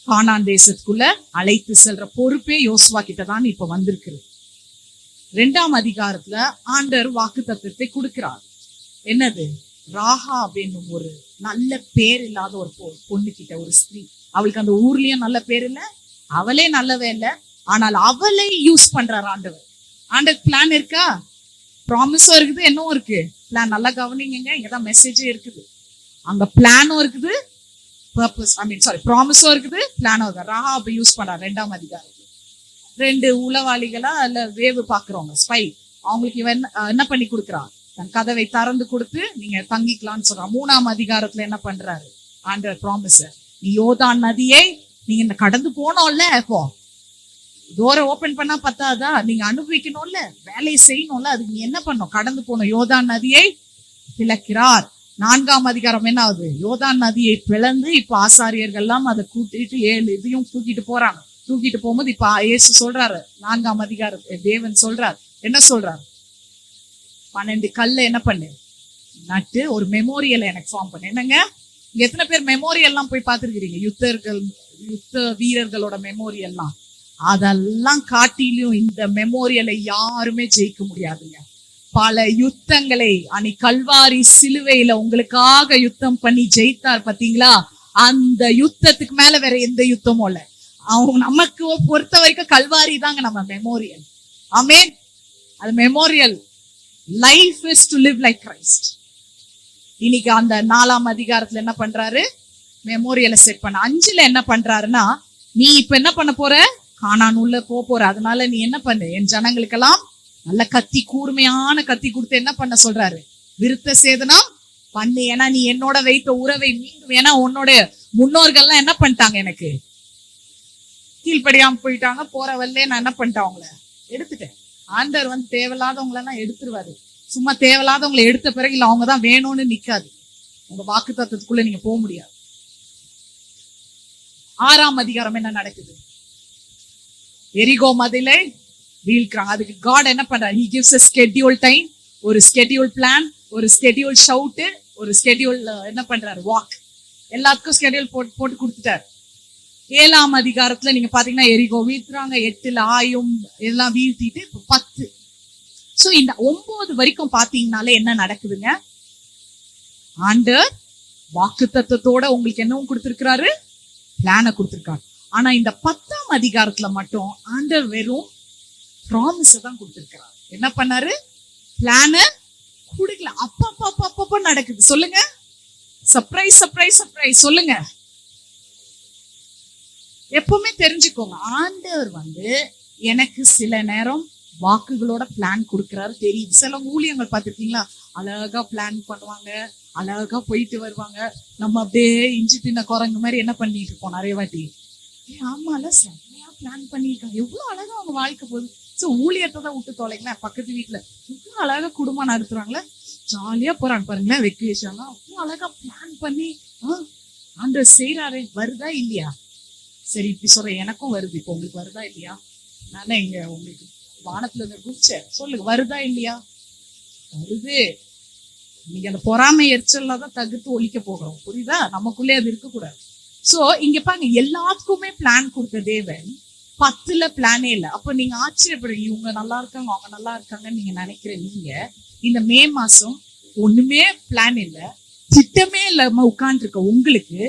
கானான் தேசத்துக்குள்ள அழைத்து செல்ற பொறுப்பே யோசுவா கிட்டதான் இப்ப வந்திருக்கு. 2ஆம் அதிகாரத்துல ஆண்டவர் வாக்கு தத்துவத்தை கொடுக்கிறார். என்னது? ராகாப் என்னும் ஒரு நல்ல பேர் இல்லாத ஒரு பொண்ணு கிட்ட, ஒரு ஸ்திரீ, அவளுக்கு அந்த ஊர்லயும் நல்ல பேர் இல்ல, அவளே நல்லவே இல்ல, ஆனால் அவளை யூஸ் பண்றாரு ஆண்டவர். ஆண்டவர் பிளான் இருக்கா, ப்ராமிஸும் இருக்குது, என்னவும் இருக்கு பிளான். நல்லா கவனிங்க, இங்கதான் மெசேஜே இருக்குது. அங்க பிளானும் இருக்குது, பர்பஸ் ப்ராமிஸும் இருக்குது, பிளானும் இருக்கு. ராகாப் யூஸ் பண்றாரு 2ஆம் அதிகாரத்துல. 2 உளவாளிகளா இல்ல வேவு பாக்குறவங்க, ஸ்பை, அவங்களுக்கு இவன் என்ன பண்ணி கொடுக்குறான், தன் கதவை திறந்து கொடுத்து நீங்க தங்கிக்கலாம்னு சொல்றான். 3ஆம் அதிகாரத்துல என்ன பண்றாரு ஆண்டவர் ப்ராமிஸ், நீ யோர்தான் நதியை நீங்க கடந்து போனோம்ல, இப்போ டோரை ஓபன் பண்ணா பத்தாதா, நீங்க அனுபவிக்கணும்ல, வேலையை செய்யணும்ல, அதுக்கு நீ என்ன பண்ணும், கடந்து போனோம். யோர்தான் நதியை பிளக்கிறார். 4ஆம் அதிகாரம் என்ன ஆகுது, யோர்தான் நதியை பிளந்து இப்ப ஆசாரியர்கள் எல்லாம் அதை கூட்டிட்டு 7 இதையும் தூக்கிட்டு போறாங்க. தூக்கிட்டு போகும்போது இப்ப இயேசு சொல்றாரு, 4ஆம் அதிகாரம் தேவன் சொல்றாரு, என்ன சொல்றாரு, 12 கல்ல என்ன பண்ணு, நட்டு ஒரு மெமோரியல் எனக்கு ஃபார்ம் பண்ணு. என்னங்க, எத்தனை பேர் மெமோரியல் எல்லாம் போய் பார்த்திருக்கிறீங்க, யுத்த வீரர்களோட மெமோரியல்லாம்? அதெல்லாம் காட்டிலும் இந்த மெமோரியலை யாருமே ஜெயிக்க முடியாதுங்க. பல யுத்தங்களை கல்வாரி சிலுவையில உங்களுக்காக யுத்தம் பண்ணி ஜெயித்தார் பாத்தீங்களா, அந்த யுத்தத்துக்கு மேல வேற எந்த யுத்தமும் இல்ல. அவங்க நமக்கு பொறுத்த வரைக்கும் கல்வாரி தாங்க நம்ம மெமோரியல். ஆமென். அது memorial. Life is to live like Christ. இன்னைக்கு அந்த 4ஆம் அதிகாரத்துல என்ன பண்றாரு, மெமோரியலை செட் பண்ண. 5ல என்ன பண்றாருன்னா, நீ இப்ப என்ன பண்ண போற, கானான் உள்ள போற, அதனால நீ என்ன பண்ணு, என் ஜனங்களுக்கெல்லாம் நல்ல கத்தி, கூர்மையான கத்தி கொடுத்து என்ன பண்ண சொல்றாரு, விருத்த சேதனம் பண்ணு. ஏன்னா நீ என்னோட வைத்த உறவை மீண்டும், ஏன்னா உன்னோட முன்னோர்கள்லாம் என்ன பண்ணிட்டாங்க, எனக்கு கீழ்படியாம போயிட்டாங்க, போற வல்லே நான் என்ன பண்ணிட்டேன், அவங்கள எடுத்துட்டேன். ஆண்டவர் தேவையில்லாதவங்களெல்லாம் எடுத்துருவாரு. சும்மா தேவையில்லாதவங்களை எடுத்த பிறகு இல்ல அவங்கதான் வேணும்னு நிக்காது, உங்க வாக்கு தத்துவத்துக்குள்ள நீங்க போக முடியாது. 6ஆம் அதிகாரம் என்ன நடக்குது, எரிகோ மதிலை வீழ்க்கிறாங்க. அதுக்கு காட் என்ன பண்றாரு, he gives a schedule time, ஒரு schedule plan, ஒரு schedule shout, ஒரு schedule என்ன பண்றாரு, வாக், எல்லாத்துக்கும் schedule போட்டு கொடுத்துட்டாரு. 7ஆம் அதிகாரத்துல நீங்க பாத்தீங்கன்னா எரிகோ வீழ்த்துறாங்க, 8ல ஆயும் எல்லாம் வீழ்த்திட்டு 10. சோ இந்த 9 வரைக்கும் பாத்தீங்கன்னாலே என்ன நடக்குதுங்க, ஆண்டவர் வாக்கு தத்துவத்தோட உங்களுக்கு என்னவும் கொடுத்திருக்கிறாரு, பிளான கொடுத்திருக்காரு. ஆனா இந்த 10ஆம் அதிகாரத்துல மட்டும் ஆண்டவர் வெறும் ப்ராமிஸ தான் கொடுத்திருக்கிறார். என்ன பண்ணாரு, பிளான கொடுக்கல. அப்பப்ப நடக்குது. சொல்லுங்க, சர்ப்ரைஸ் சர்ப்ரைஸ் சர்ப்ரைஸ். சொல்லுங்க, எப்பவுமே தெரிஞ்சுக்கோங்க, ஆண்டவர் எனக்கு சில நேரம் வாக்குகளோட பிளான் கொடுக்கிறாரு தெரியுது. சில ஊழியங்கள் பார்த்திருக்கீங்களா, அழகா பிளான் பண்ணுவாங்க, அழகா போயிட்டு வருவாங்க, நம்ம அப்படியே இஞ்சி தின்ன குரங்கு மாதிரி என்ன பண்ணிட்டு இருப்போம் நிறைய வாட்டி. ஆமால, செம்மையா பிளான் பண்ணிருக்காங்க, எவ்வளவு அழகா அவங்க வாழ்க்கை போகுது. சோ ஊழியத்தை தான் விட்டு தொலைங்களேன், பக்கத்து வீட்டுல எவ்வளவு அழகா குடும்பம் நடத்துறாங்களே, ஜாலியா போறாங்க பாருங்களேன், வெக்கேஷன் அவ்வளவு அழகா பிளான் பண்ணி ஆண்டவர் செய்யறாரு. வருதா இல்லையா? சரி, இப்படி சொல்றேன், எனக்கும் வருது. இப்போ உங்களுக்கு வருதா இல்லையா? நானே இங்க உங்களுக்கு வானத்துல இருந்து குதிச்சேன், சொல்லுங்க, வருதா இல்லையா? வருது. இன்னைக்கு அந்த பொறாமை எரிச்சல்ல தான் தகுத்து ஒழிக்க போகிறோம், புரியுதா? நமக்குள்ளே அது இருக்கக்கூடாது. சோ இங்க பாருங்க, எல்லாத்துக்குமே பிளான் கொடுத்த தேவன் 10ல பிளானே இல்லை. அப்ப நீங்க ஆச்சரியப்படுறீங்க, இவங்க நல்லா இருக்காங்க, அவங்க நல்லா இருக்காங்கன்னு நீங்க நினைக்கிற நீங்க இந்த மே மாசம் ஒண்ணுமே பிளான் இல்லை, திட்டமே இல்லாம உட்கார்ந்து இருக்க உங்களுக்கு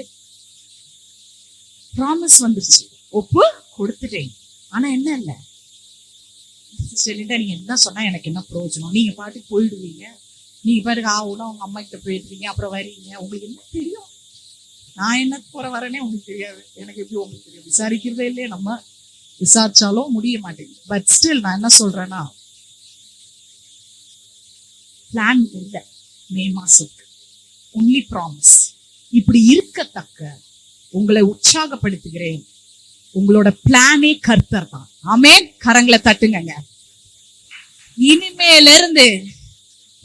ப்ராமிஸ் வந்துருச்சு, ஒப்பு கொடுத்துட்டேன். ஆனா என்ன இல்ல சொல்லிட்டா, நீங்க என்ன சொன்னா எனக்கு என்ன பிரயோஜனம்? நீங்க பாட்டுக்கு போயிடுவீங்க, நீங்க பாட்டுக்கு ஆகுனா உங்க அம்மா கிட்ட போயிடுவீங்க, அப்புறம் வரீங்க. உங்களுக்கு என்ன தெரியும், நான் என்ன போற வரேனே உங்களுக்கு தெரியாது, எனக்கு எப்படி உங்களுக்கு தெரியும்? விசாரிக்கிறதே இல்லையே, நம்ம விசாரிச்சாலும் முடிய மாட்டேங்குது. பட் ஸ்டில் நான் என்ன சொல்றேன்னா, பிளான் இல்லை மே மாசத்துக்கு, ஒன்லி ப்ராமிஸ். இப்படி இருக்கத்தக்க உங்களை உற்சாகப்படுத்துகிறேன், உங்களோட பிளானே கர்த்தர் தான். ஆமென். கரங்களை தட்டுங்க. இனிமேல இருந்து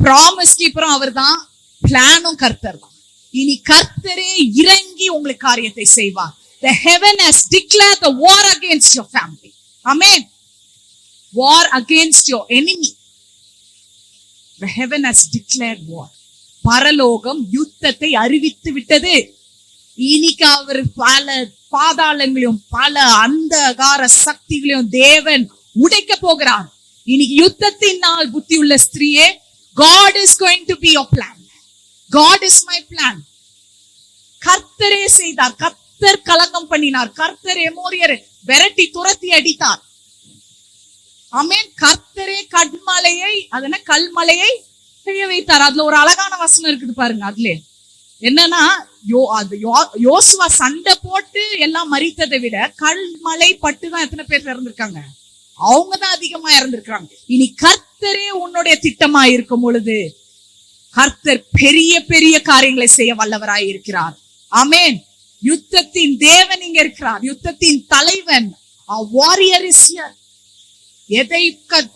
ப்ராமிஸ் கீப்பரும் அவர் தான், பிளானும் கர்த்தர் தான். இனி கர்த்தரே இறங்கி உங்களுக்கு காரியத்தை செய்வார். The heaven has declared the war against your family. Amen. War against your enemy. The heaven has declared war. பரலோகம் யுத்தத்தை அறிவித்து விட்டது. இன்னைக்கு அவர் பல பாதாளங்களையும் பல அந்தகார சக்திகளையும் தேவன் உடைக்க போகிறார். இன்னைக்கு யுத்தத்தின் நாள் புத்தி உள்ள ஸ்திரீயே, God is going to be your plan. God is my plan. கர்த்தரே செய்தார். கர்த்தர் கலங்கம் பண்ணினார். கர்த்தர் எமோரியரை விரட்டி துரத்தி அடித்தார். ஆமென். கர்த்தரே கல்மலையை கல்மலையை பெய்ய வைத்தார். அதுல ஒரு அழகான வசனம் இருக்குது பாருங்க. அதுல என்னன்னா யோசுவா சண்டை போட்டு எல்லாம் மறித்ததை விட கல்மலை பட்டுதான் எத்தனை பேர் இறந்திருக்காங்க? அவங்கதான் அதிகமா இறந்திருக்காங்க. இனி கர்த்தரே உன்னுடைய திட்டமா இருக்கும் பொழுது கர்த்தர் பெரிய பெரிய காரியங்களை செய்ய வல்லவராய் இருக்கிறார். ஆமென். யுத்தத்தின் தேவன் இங்க இருக்கிறார். யுத்தத்தின் தலைவன் வாரியர் இஸ் ஹியர். எதை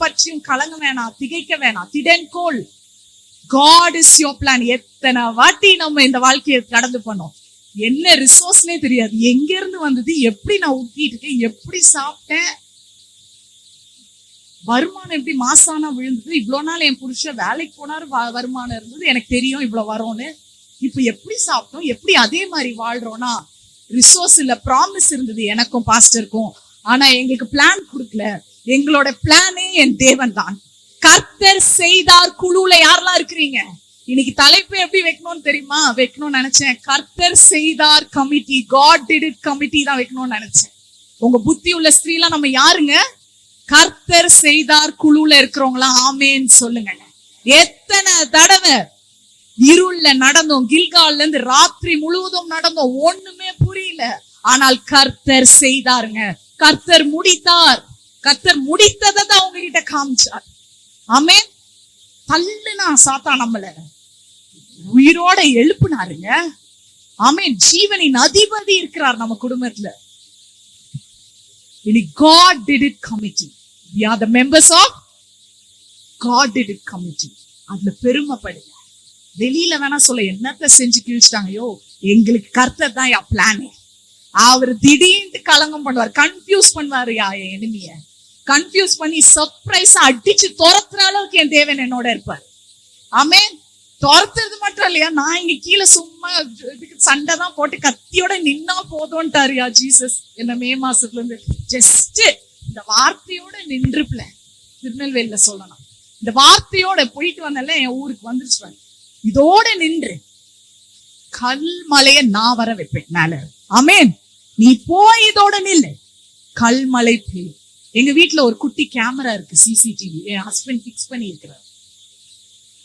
பற்றியும் கலங்க வேணாம், திகைக்க வேணாம், திடன்கோள். God is your plan. எத்தனை வாட்டி நம்ம இந்த வாழ்க்கையை கடந்து பண்ணோம், என்ன ரிசோர்ஸ்னே தெரியாது, எங்க இருந்து வந்தது, எப்படி நான் ஊத்திட்டு இருக்கேன், எப்படி சாப்பிட்டேன், வருமானம் எப்படி மாசானா விழுந்தது, இவ்வளவு நாள் என் புருஷன் வேலைக்கு போனாரு, வருமானம் இருந்தது, எனக்கு தெரியும் இவ்வளவு வரும்னு. இப்ப எப்படி சாப்பிட்டோம், எப்படி அதே மாதிரி வாழ்றோம்னா, ரிசோர்ஸ் இல்ல, ப்ராமிஸ் இருந்தது எனக்கும் பாஸ்டருக்கும், ஆனா எங்களுக்கு பிளான் கொடுக்கல. எங்களோட பிளானே என் தேவன் தான். கர்த்தர் செய்தார் குழுல யாரெல்லாம் இருக்கிறீங்க? இன்னைக்கு தலைப்பு எப்படி வைக்கணும்னு தெரியுமா? வைக்கணும்னு நினைச்சேன், கர்த்தர் செய்தார் committee, God did it committee தான் வைக்கணும்னு நினைச்சேன். உங்க புத்தி உள்ள ஸ்திரீலாம் நம்ம யாருங்க? கர்த்தர் செய்தார் குழுல இருக்கிறவங்களா ஆமேன்னு சொல்லுங்க. எத்தனை தடவை இருள்ல நடந்தோம், கில்கால்ல இருந்து ராத்திரி முழுவதும் நடந்தோம், ஒண்ணுமே புரியல. ஆனால் கர்த்தர் செய்தாருங்க, கர்த்தர் முடித்தார். கர்த்தர் முடித்ததை தான் அவங்க கிட்ட காமிச்சார். ஆமென். தள்ளுனா சாத்தா நம்மள உயிரோட எழுப்புனாருங்க. ஆமென். ஜீவனின் அதிபதி இருக்கிறார் நம்ம குடும்பத்துல. இனி God did it committee. We are the members of God did it committee. அதுல பெருமைப்படுங்க. வெளியில வேணா சொல்ல என்னத்த செஞ்சு கிழிச்சிட்டாங்க, ஐயோ எங்களுக்கு கர்த்தர் தான் யா பிளானே. அவர் திடீர்னு கலங்கம் பண்ணுவார், கன்ஃபியூஸ் பண்ணுவாரு யா எனிமிய, கன்ஃபியூஸ் பண்ணி சர்ப்ரைஸ் அடிச்சு துரத்துற அளவுக்கு என் தேவன் என்னோட இருப்பார். ஆமென். துரத்துறது மட்டும் இல்லையா, நான் இங்க கீழே சும்மா சண்டை தான் போட்டு கத்தியோட நின்னா போதும்ட்டாருயா ஜீசஸ். என்ன மே மாசத்துல இருந்து ஜஸ்ட் இந்த வார்த்தையோட நின்றுப்ல திருநெல்வேலியில சொல்லணும், இந்த வார்த்தையோட போயிட்டு வந்தால என் ஊருக்கு வந்துருச்சு, இதோட நின்று கல்மலைய நான் வர வைப்பேன் மேல. ஆமென். நீ போய் இதோட நில்லு, கல்மலை பெய்யும். எங்க வீட்டுல ஒரு குட்டி கேமரா இருக்கு, சிசிடிவி, என் ஹஸ்பண்ட் பிக்ஸ் பண்ணி இருக்கிறார்.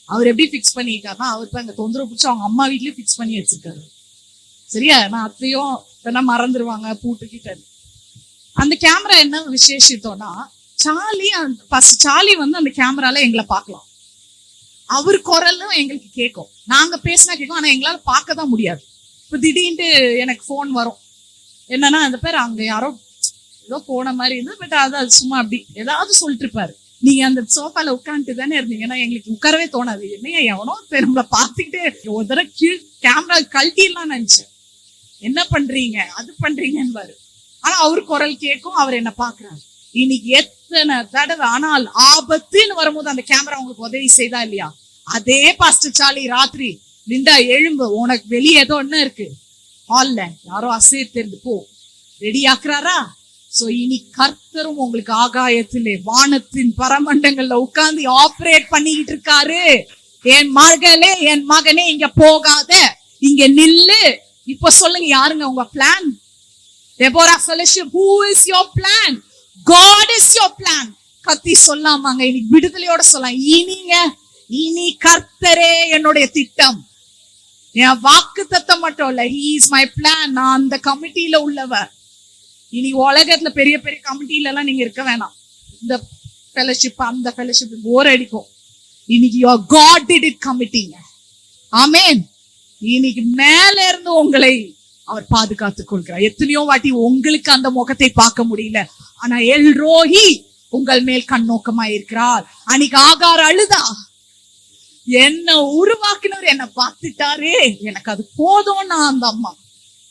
அவர் எப்படி பிக்ஸ் பண்ணிருக்காருன்னா, அவருக்கு அங்க தொந்தரவு பிடிச்சி அவங்க அம்மா வீட்லயும் பிக்ஸ் பண்ணி வச்சிருக்காரு. சரியா? நான் அத்தையும் மறந்துருவாங்க பூட்டுக்கிட்ட. அந்த கேமரா என்ன விசேஷத்தோன்னா, சாலி வந்து அந்த கேமரால எங்களை பார்க்கலாம், அவர் குரலும் எங்களுக்கு கேட்கும், நாங்க பேசினா கேட்கும், ஆனா எங்களால பார்க்கதான் முடியாது. இப்ப திடீர்னு எனக்கு போன் வரும், என்னன்னா அந்த பேர் அங்க யாரோ ஏதோ போன மாதிரி இருந்து, பட் அது சும்மா அப்படி ஏதாவது சொல்லிட்டு இருப்பாரு. நீங்க அந்த சோஃபால உட்காந்துட்டு தானே இருந்தீங்கன்னா எங்களுக்கு உட்காரவே தோணாது, என்னையா எவனோ நம்மள பார்த்துக்கிட்டே. ஒரு தடவை கேமரா கழட்டிடலாம் நினைச்சேன், என்ன பண்றீங்க அது பண்றீங்கன்னு. ஆனா அவரு குரல் கேட்கும், அவர் என்ன பாக்குறாரு. இன்னைக்கு எத்தனை தடவை, ஆனால் ஆபத்துன்னு வரும்போது அந்த கேமரா உங்களுக்கு உதவி செய்தா இல்லையா? அதே பாஸ்டர் சாலி ராத்திரி, லிண்டா எழும்பு, உனக்கு வெளியே ஏதோ என்ன இருக்கு, ஹால்ல யாரோ அசைய தெரிந்து போ, ரெடி ஆக்குறாரா? சோ இனி கர்த்தரும் உங்களுக்கு ஆகாயத்திலே வானத்தின் பரமண்டங்கள்ல உட்கார்ந்து ஆபரேட் பண்ணிக்கிட்டு இருக்காரு. என் மகளே, என் மகனே, இங்க போகாத, இங்க நில்லு. இப்ப சொல்லுங்க, யாருங்க உங்க plan? Deborah fellowship, who is your plan? God is your plan. கத்தி சொல்லாமாங்க, இனி விடுதலையோட சொல்லலாம், இனி கர்த்தரே என்னுடைய திட்டம். என் வாக்கு தத்தம் மட்டும் இல்ல, he is my plan. நான் அந்த கமிட்டியில உள்ளவர். இனி உலகத்துல பெரிய பெரிய கமிட்டில எல்லாம் நீங்க இருக்க வேணாம். இந்த ஃபெலோஷிப் அந்த ஃபெலோஷிப் போர் அடிக்கும். இன்னைக்கு your God did it கமிட்டிங்க. ஆமென். இன்னைக்கு மேல இருந்து உங்களை அவர் பாதுகாத்துக் கொள்கிறார். எத்தனையோ வாட்டி உங்களுக்கு அந்த முகத்தை பார்க்க முடியல, ஆனா எல் ரோஹி உங்கள் மேல் கண்ணோக்கமா இருக்கிறார். அன்னைக்கு ஆகார் அழுதா, என்ன உருவாக்கினவர் என்ன பார்த்துட்டாரே, எனக்கு அது போதும். நான் அந்த அம்மா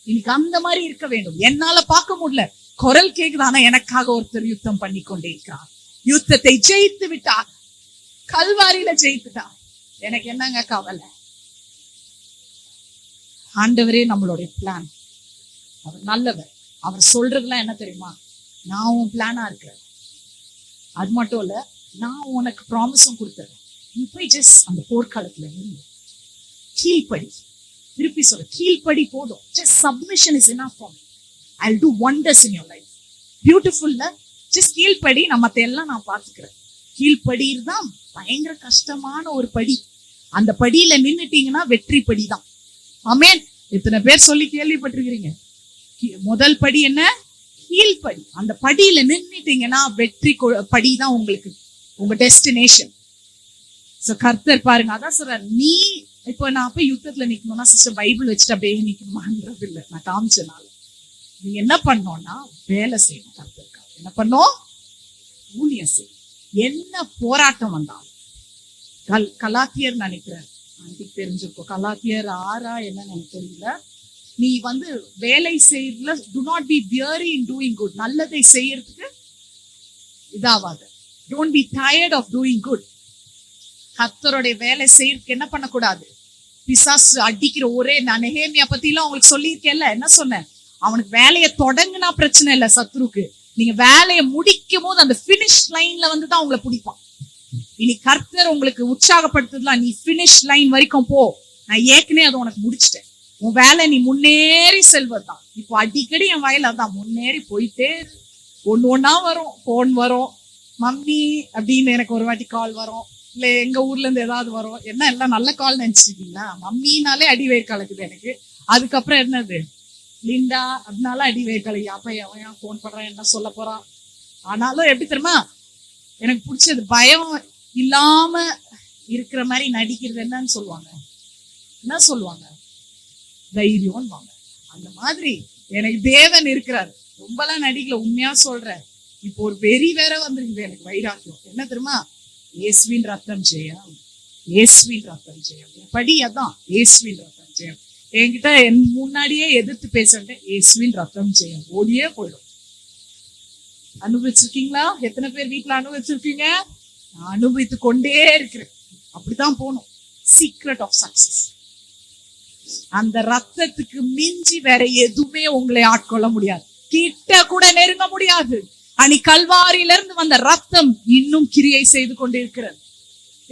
இன்னைக்கு அந்த மாதிரி இருக்க வேண்டும். என்னால பார்க்க முடியல, குரல் கேக்குது, ஆனா எனக்காக ஒருத்தர் யுத்தம் பண்ணி கொண்டே இருக்கிறார். யுத்தத்தை ஜெயித்து விட்டார், கல்வாரியில ஜெயித்துட்டார். எனக்கு என்னங்க கவலை? ஆண்டவரே நம்மளுடைய பிளான். அவர் நல்லவர். அவர் சொல்றதுலாம் என்ன தெரியுமா? நான் உன் பிளானா இருக்கிறேன், அது மட்டும் இல்ல, நான் உனக்கு ப்ராமிஸும் கொடுத்துறேன். நீ போய் ஜஸ்ட் அந்த போர்க்காலத்துல நின்று கீழ்ப்படி. திருப்பி சொல்ல, கீழ்ப்படி போதும். Just submission is enough for me. I'll do wonders in your life. Beautifulல, just கீழ்ப்படி, நம்ம எல்லாம் நான் பாத்துக்கிறேன். கீழ்ப்படி தான் பயங்கர கஷ்டமான ஒரு படி. அந்த படியில நின்னுட்டீங்கன்னா வெற்றி படி தான். ஆமென். எத்தனை பேர் சொல்லி கேள்விப்பட்டிருக்கிறீங்க? முதல் படி என்ன? கீழ்ப்படி. அந்த படியில நின்னுட்டீங்கன்னா வெற்றி படி தான் உங்களுக்கு, உங்க டெஸ்டினேஷன். கர்த்தர் பாருங்க, அதான் சொல்ற, நீ இப்போ நான் போய் யுத்தத்துல நிக்கணும்னா சிஸ்டர் பைபிள் வச்சுட்டு அப்படியே நிக்கணுமான்றது இல்லை, நான் காமிச்சனால. நீ என்ன பண்ணோம்னா வேலை செய்யணும். கர்த்தருக்காக என்ன பண்ணோம்? ஊழியம் செய்யும். என்ன போராட்டம் வந்தாலும். கலாத்தியர் நினைக்கிறேன், அன்றைக்கு தெரிஞ்சிருக்கும், கலாத்தியர் 6 என்னன்னு எனக்கு தெரியல. நீ வேலை செய்யறதுல do not be weary in doing good. நல்லதை செய்யறதுக்கு இதாவாது. Don't be tired of doing good. கர்த்தருடைய வேலை செய்யறதுக்கு என்ன பண்ணக்கூடாது? பிசாசு அடிக்கிற ஒரே, நான் நெகேமியா பத்தி எல்லாம் உங்களுக்கு சொல்லியிருக்கேன்ல, என்ன சொன்னேன்? அவனுக்கு வேலையை தொடங்குனா பிரச்சனை இல்லை சத்ருக்கு, நீங்க வேலையை முடிக்கும் போது அந்த பினிஷ் லைன்ல தான் உங்களை பிடிப்பான். இனி கர்த்தர் உங்களுக்கு உற்சாகப்படுத்துதலாம், நீ பினிஷ் லைன் வரைக்கும் போ, நான் ஏற்கனவே அதை உனக்கு முடிச்சிட்டேன், உன் வேலை நீ முன்னேறி செல்வதுதான். இப்போ அடிக்கடி என் வயல அதான் முன்னேறி போயிட்டே, ஒண்ணா வரும், போன் வரும், மம்மி அப்படின்னு எனக்கு ஒரு வாட்டி கால் வரும், இல்ல எங்க ஊர்ல இருந்து ஏதாவது வரும். என்ன எல்லாம் நல்ல கால் நினைச்சிருக்கீங்களா? மம்மினாலே அடி வயிறு கலக்குது எனக்கு. அதுக்கப்புறம் என்னது லிண்டா அப்படின்னால அடி வயிறு கலக்கி, அப்ப எவன் போன் பண்றான், என்ன சொல்ல போறான். ஆனாலும் எப்படி தெரியுமா எனக்கு பிடிச்சது? பயம் இல்லாம இருக்கிற மாதிரி நடிக்கிறது. என்னன்னு சொல்லுவாங்க? என்ன சொல்லுவாங்க? தைரியம் வாங்க. அந்த மாதிரி எனக்கு தேவன் இருக்கிறாரு. ரொம்பலாம் நடிக்கல, உண்மையா சொல்றேன். இப்போ ஒரு வெறி வேற வந்துருக்குது எனக்கு, வைராக்கியம். என்ன தெரியுமா? இயேசுவின் ரத்தம் ஜெயம், இயேசுவின் ரத்தம் ஜெயம். படி அதான், இயேசுவின் ரத்தம் ஜெயம். என்கிட்ட முன்னாடியே எதிர்த்து பேசுறேன், இயேசுவின் ரத்தம் ஜெயம், ஓடியே போயிடும். அனுபவிச்சிருக்கீங்களா? எத்தனை பேர் வீட்டுல அனுபவிச்சிருக்கீங்க? நான் அனுபவித்து கொண்டே இருக்கிறேன். அப்படித்தான் போகணும். Secret of success. அந்த ரத்தத்துக்கு மிஞ்சி வேற எதுவுமே உங்களை ஆட்கொள்ள முடியாது, கிட்ட கூட நெருங்க முடியாது. அனி கல்வாரியில இருந்து வந்த ரத்தம் இன்னும் கிரியை செய்து கொண்டிருக்கிறது.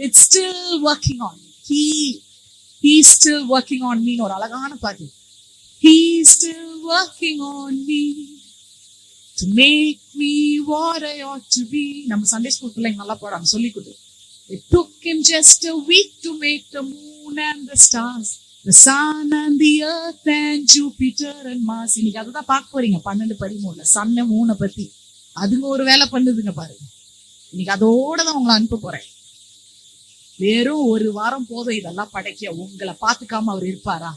It's still working on me. He's still working on me. ஒரு அழகான பாட்டு. He's still working on me to make me what I ought to be. நம்ம சண்டே ஸ்கூல் பிள்ளைங்க நல்லா போறாங்க, சொல்லி கொடு. It took him just a week to make the moon and the stars, the sun and the earth and Jupiter and Mars. இன்னைக்கு அதுதான் பார்க்க போறீங்க 12-13 சன்ன மூணை பத்தி. அதுங்க ஒரு வேலை பண்ணுதுங்க பாருங்க. இன்னைக்கு அதோட தான் உங்களை அனுப்ப போறேன். வெறும் ஒரு வாரம் போதும் இதெல்லாம் படைக்க. உங்களை பார்த்துக்காம அவர் இருப்பாரா?